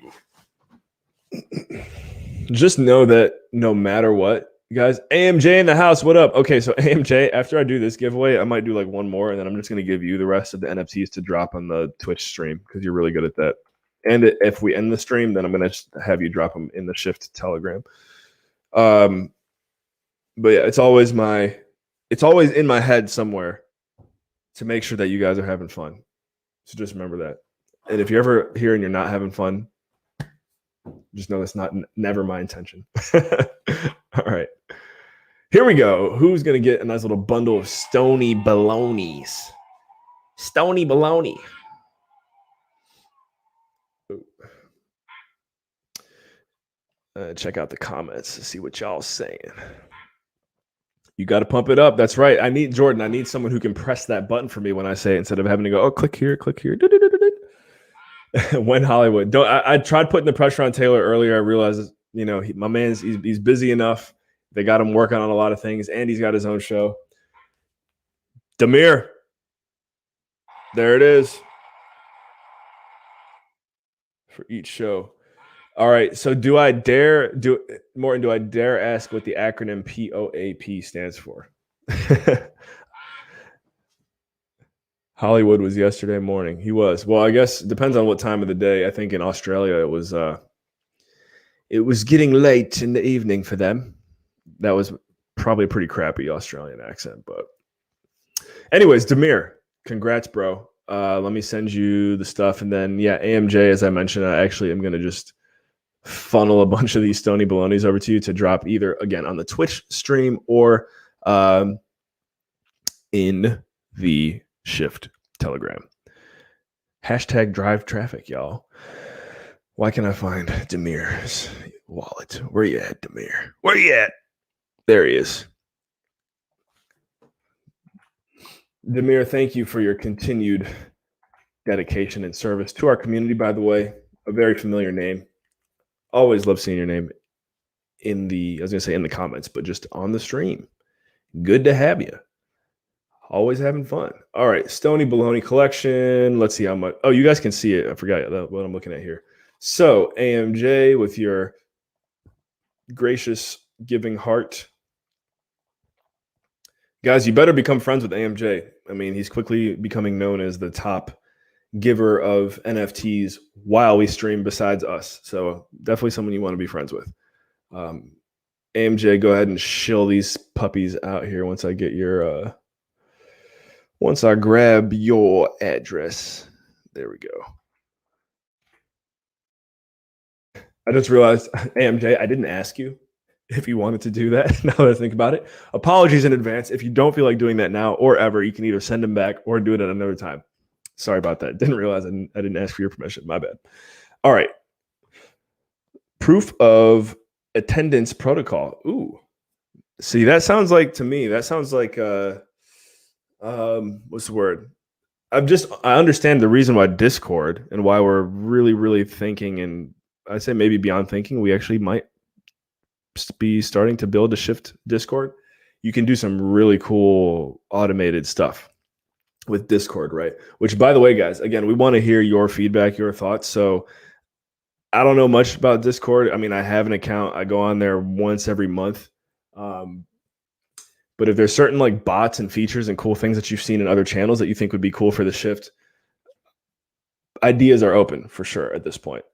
Just know that no matter what, guys, AMJ in the house, what up? Okay, so AMJ, after I do this giveaway, I might do like one more, and then I'm just going to give you the rest of the NFTs to drop on the Twitch stream, because you're really good at that. And if we end the stream, then I'm going to have you drop them in the Shift Telegram. But yeah, it's always in my head somewhere to make sure that you guys are having fun. So just remember that. And if you're ever here and you're not having fun, just know that's never my intention. All right. Here we go. Who's going to get a nice little bundle of stony balonies? Stony baloney. Check out the comments to see what y'all saying. You got to pump it up. That's right. I need someone who can press that button for me when I say it, instead of having to go, click here. When Hollywood. I tried putting the pressure on Taylor earlier. I realized, my man's he's busy enough. They got him working on a lot of things, and he's got his own show. Demir. There it is. For each show. All right. So do I dare ask what the acronym POAP stands for? Hollywood was yesterday morning. He was. Well, I guess it depends on what time of the day. I think in Australia it was getting late in the evening for them. That was probably a pretty crappy Australian accent, but anyways, Demir, congrats, bro. Let me send you the stuff, and then AMJ, as I mentioned, I actually am gonna just funnel a bunch of these stony balonies over to you to drop either again on the Twitch stream or in the Shift Telegram. Hashtag drive traffic, y'all. Why can't I find Demir's wallet? Where you at, Demir? Where you at? There he is. Demir, thank you for your continued dedication and service to our community, by the way. A very familiar name. Always love seeing your name in the comments, but just on the stream. Good to have you. Always having fun. All right, Stony Baloney collection. Let's see how much. Oh, you guys can see it. I forgot what I'm looking at here. So, AMJ, with your gracious giving heart. Guys, you better become friends with AMJ. I mean, he's quickly becoming known as the top giver of NFTs while we stream besides us. So definitely someone you want to be friends with. AMJ, go ahead and shill these puppies out here once I get your once I grab your address. There we go. I just realized, AMJ, I didn't ask you if you wanted to do that. Now that I think about it, apologies in advance. If you don't feel like doing that now or ever, you can either send them back or do it at another time. Sorry about that. Didn't realize I didn't ask for your permission. My bad. All right. Proof of attendance protocol. Ooh. See, that sounds like, to me, what's the word? I understand the reason why Discord and why we're really, really thinking and I say maybe beyond thinking, we actually might be starting to build a Shift Discord. You can do some really cool automated stuff with Discord, right? Which, by the way, guys, again, we want to hear your feedback, your thoughts. So I don't know much about Discord. I mean, I have an account. I go on there once every month. But if there's certain like bots and features and cool things that you've seen in other channels that you think would be cool for the Shift, ideas are open for sure at this point.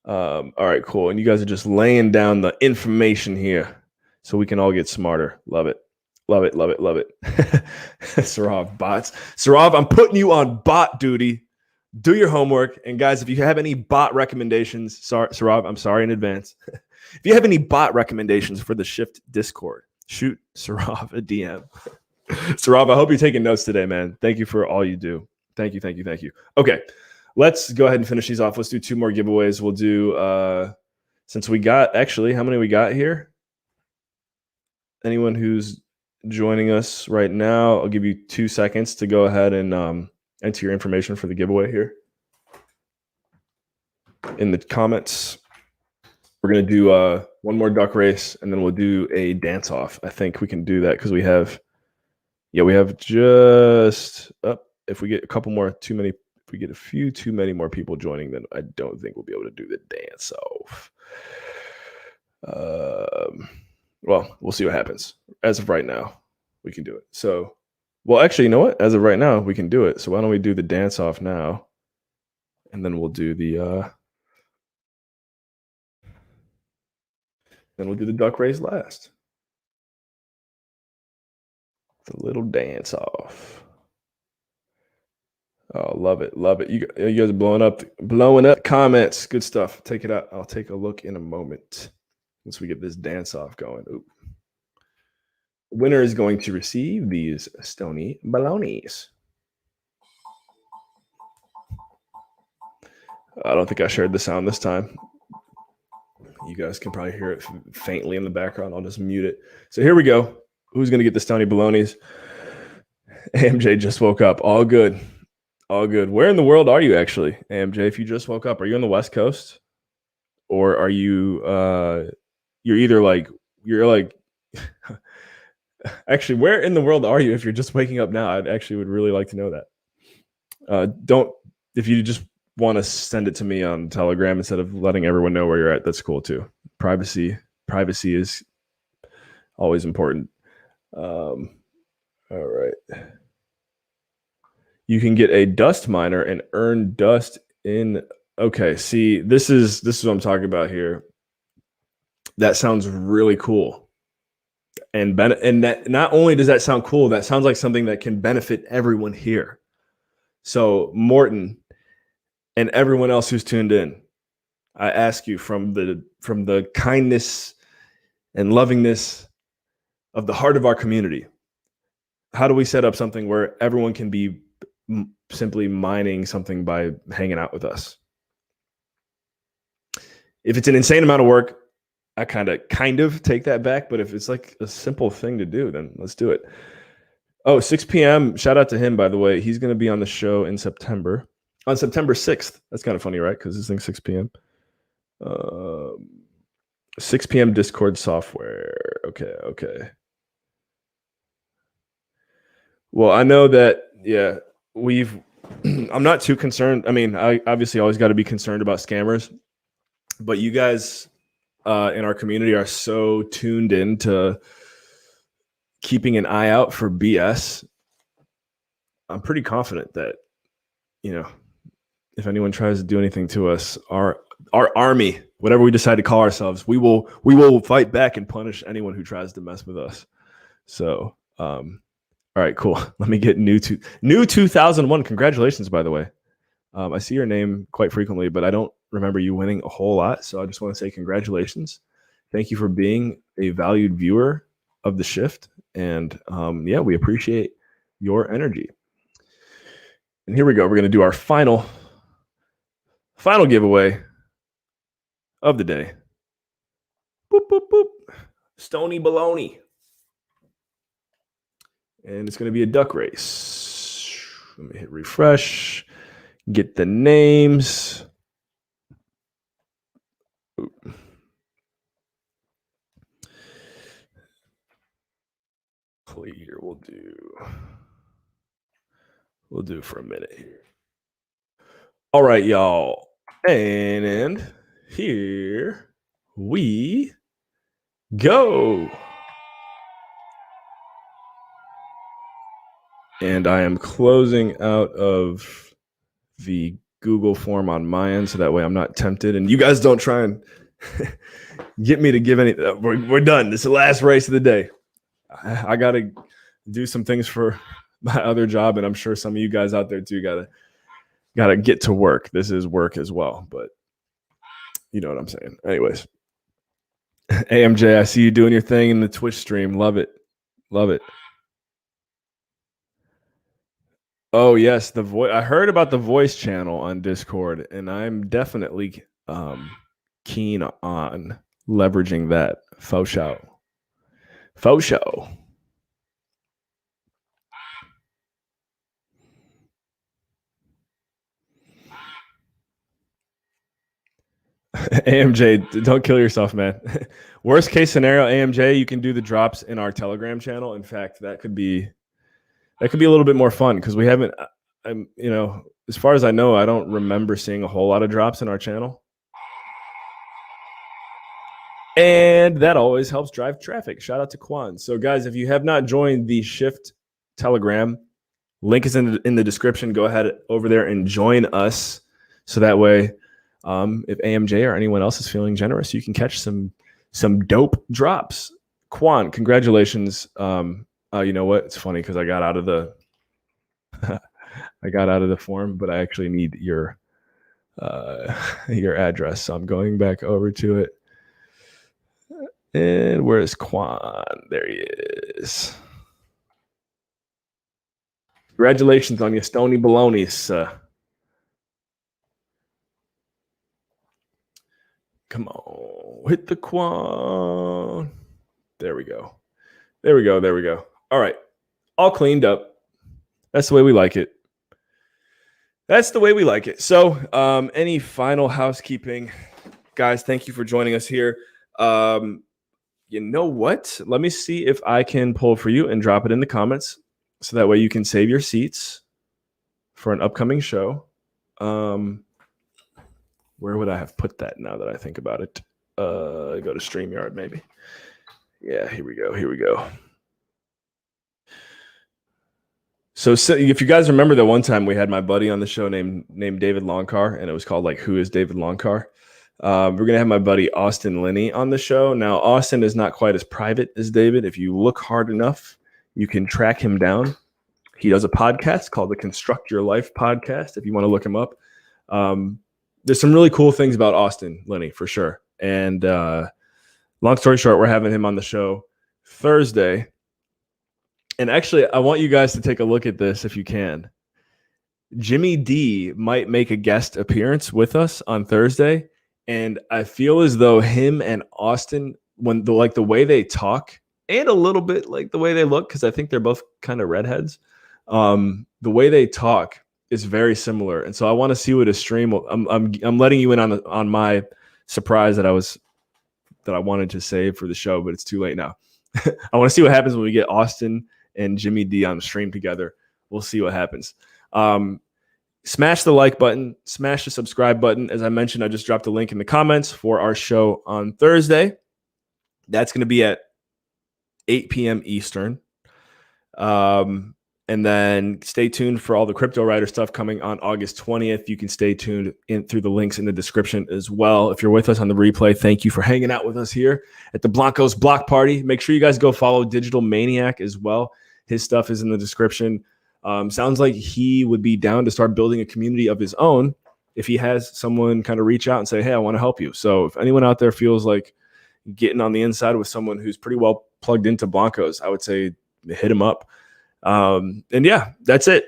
All right, cool. And you guys are just laying down the information here so we can all get smarter. Love it. Love it, love it, love it. Sarav, bots. Sarav, I'm putting you on bot duty. Do your homework. And guys, if you have any bot recommendations, Sarav, I'm sorry in advance. If you have any bot recommendations for the Shift Discord, shoot Sarav a DM. Sarav, I hope you're taking notes today, man. Thank you for all you do. Thank you, thank you, thank you. Okay, let's go ahead and finish these off. Let's do 2 more giveaways. We'll do, since we got, actually, how many we got here? Anyone who's joining us right now, I'll give you 2 seconds to go ahead and enter your information for the giveaway here in the comments. We're going to do one more duck race, and then we'll do a dance off. I think we can do that because we have just if we get a couple more if we get a few too many more people joining, then I don't think we'll be able to do the dance off. Well, we'll see what happens. As of right now, we can do it. So, well, actually, you know what? As of right now, we can do it. So why don't we do the dance off now, and then we'll do the duck race last. The little dance off. Oh, love it, love it. You guys are blowing up comments. Good stuff. Take it out. I'll take a look in a moment once we get this dance off going. Ooh. Winner is going to receive these Stony Balonies. I don't think I shared the sound this time. You guys can probably hear it faintly in the background. I'll just mute it. So here we go. Who's going to get the Stony Balonies? AMJ just woke up. All good. All good. Where in the world are you actually, AMJ? If you just woke up, are you on the West Coast? Or are you, you're like, actually, where in the world are you if you're just waking up now? I actually would really like to know that. If you just want to send it to me on Telegram instead of letting everyone know where you're at, that's cool too. Privacy is always important. All right. You can get a dust miner and earn dust in. Okay, see, this is what I'm talking about here. That sounds really cool. And that not only does that sound cool, that sounds like something that can benefit everyone here. So Morton and everyone else who's tuned in, I ask you from the kindness and lovingness of the heart of our community, how do we set up something where everyone can be simply mining something by hanging out with us? If it's an insane amount of work, I kind of take that back. But if it's like a simple thing to do, then let's do it. Oh, 6 p.m. Shout out to him, by the way. He's going to be on the show in September. On September 6th. That's kind of funny, right? Because this thing's 6 p.m. 6 p.m. Discord software. Okay. Well, I know that, yeah, I'm not too concerned. I mean, I obviously always got to be concerned about scammers. But you guys in our community are so tuned in to keeping an eye out for BS. I'm pretty confident that, if anyone tries to do anything to us, our army, whatever we decide to call ourselves, we will fight back and punish anyone who tries to mess with us. So, all right, cool. Let me get new 2001. Congratulations, by the way. I see your name quite frequently, but I don't remember you winning a whole lot. So I just want to say congratulations. Thank you for being a valued viewer of the Shift. And we appreciate your energy. And here we go. We're going to do our final giveaway of the day. Boop, boop, boop. Stony Baloney. And it's going to be a duck race. Let me hit refresh. Get the names. Clear, we'll do for a minute here. All right, y'all. And here we go. And I am closing out of the Google form on my end, so that way I'm not tempted. And you guys don't try and get me to give any. We're done. This is the last race of the day. I got to do some things for my other job, and I'm sure some of you guys out there too got to get to work. This is work as well, but you know what I'm saying. Anyways, AMJ, I see you doing your thing in the Twitch stream. Love it. Love it. Oh yes, the voice. I heard about the voice channel on Discord, and I'm definitely keen on leveraging that. Faux show. Faux show. AMJ, don't kill yourself, man. Worst case scenario, AMJ, you can do the drops in our Telegram channel. In fact, that could be a little bit more fun because we haven't. As far as I know, I don't remember seeing a whole lot of drops in our channel, and that always helps drive traffic. Shout out to Quan. So, guys, if you have not joined the Shift Telegram, link is in the description. Go ahead over there and join us, so that way. If AMJ or anyone else is feeling generous, you can catch some dope drops. Quan, congratulations. You know what? It's funny because I got out of the form, but I actually need your address. So I'm going back over to it. And where is Quan? There he is. Congratulations on your stony balonies. Come on, hit the Quan. There we go. All right, all cleaned up. That's the way we like it. So, any final housekeeping, guys? Thank you for joining us here. You know what? Let me see if I can pull for you and drop it in the comments, so that way you can save your seats for an upcoming show. Where would I have put that now that I think about it? Go to StreamYard, maybe. Yeah, here we go. So if you guys remember the one time we had my buddy on the show named David Longcar, and it was called Who is David Longcar? We're going to have my buddy Austin Linney on the show. Now, Austin is not quite as private as David. If you look hard enough, you can track him down. He does a podcast called the Construct Your Life podcast, if you want to look him up. There's some really cool things about Austin Linney for sure. And long story short, we're having him on the show Thursday. And actually, I want you guys to take a look at this if you can. Jimmy D might make a guest appearance with us on Thursday. And I feel as though him and Austin, when the way they talk and a little bit like the way they look, because I think they're both kind of redheads, the way they talk is very similar, and so I want to see what a stream. I'm letting you in on my surprise that I wanted to save for the show, but it's too late now. I want to see what happens when we get Austin and Jimmy D on the stream together. We'll see what happens. Smash the like button, smash the subscribe button. As I mentioned, I just dropped a link in the comments for our show on Thursday. That's going to be at 8 p.m. Eastern. And then stay tuned for all the Cryptowriter stuff coming on August 20th. You can stay tuned through the links in the description as well. If you're with us on the replay, thank you for hanging out with us here at the Blankos Block Party. Make sure you guys go follow Digital Maniac as well. His stuff is in the description. Sounds like he would be down to start building a community of his own if he has someone kind of reach out and say, hey, I want to help you. So if anyone out there feels like getting on the inside with someone who's pretty well plugged into Blankos, I would say hit him up. And yeah, that's it.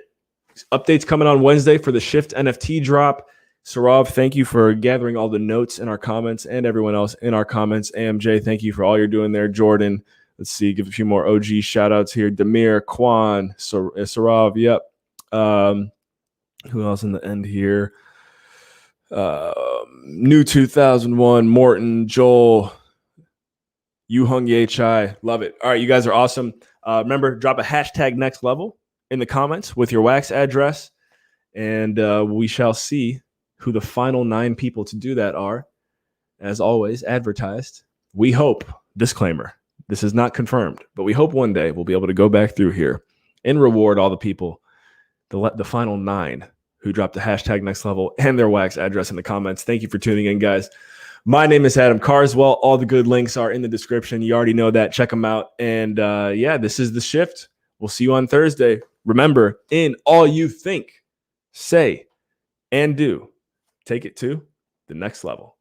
Updates coming on Wednesday for the Shift NFT drop. Sarav, thank you for gathering all the notes in our comments and everyone else in our comments. AMJ, thank you for all you're doing there. Jordan, let's see, give a few more OG shout outs here. Demir, Quan, Sarav, yep. Who else in the end here? New 2001, Morton, Joel, Yu Hung Ye Chai. Love it. All right, you guys are awesome. Remember, drop a hashtag next level in the comments with your wax address, and we shall see who the final 9 people to do that are. As always, advertised. We hope, disclaimer, this is not confirmed, but we hope one day we'll be able to go back through here and reward all the people, the final 9 who dropped the hashtag next level and their wax address in the comments. Thank you for tuning in, guys. My name is Adam Carswell. All the good links are in the description. You already know that. Check them out. And yeah, this is The Shift. We'll see you on Thursday. Remember, in all you think, say, and do, take it to the next level.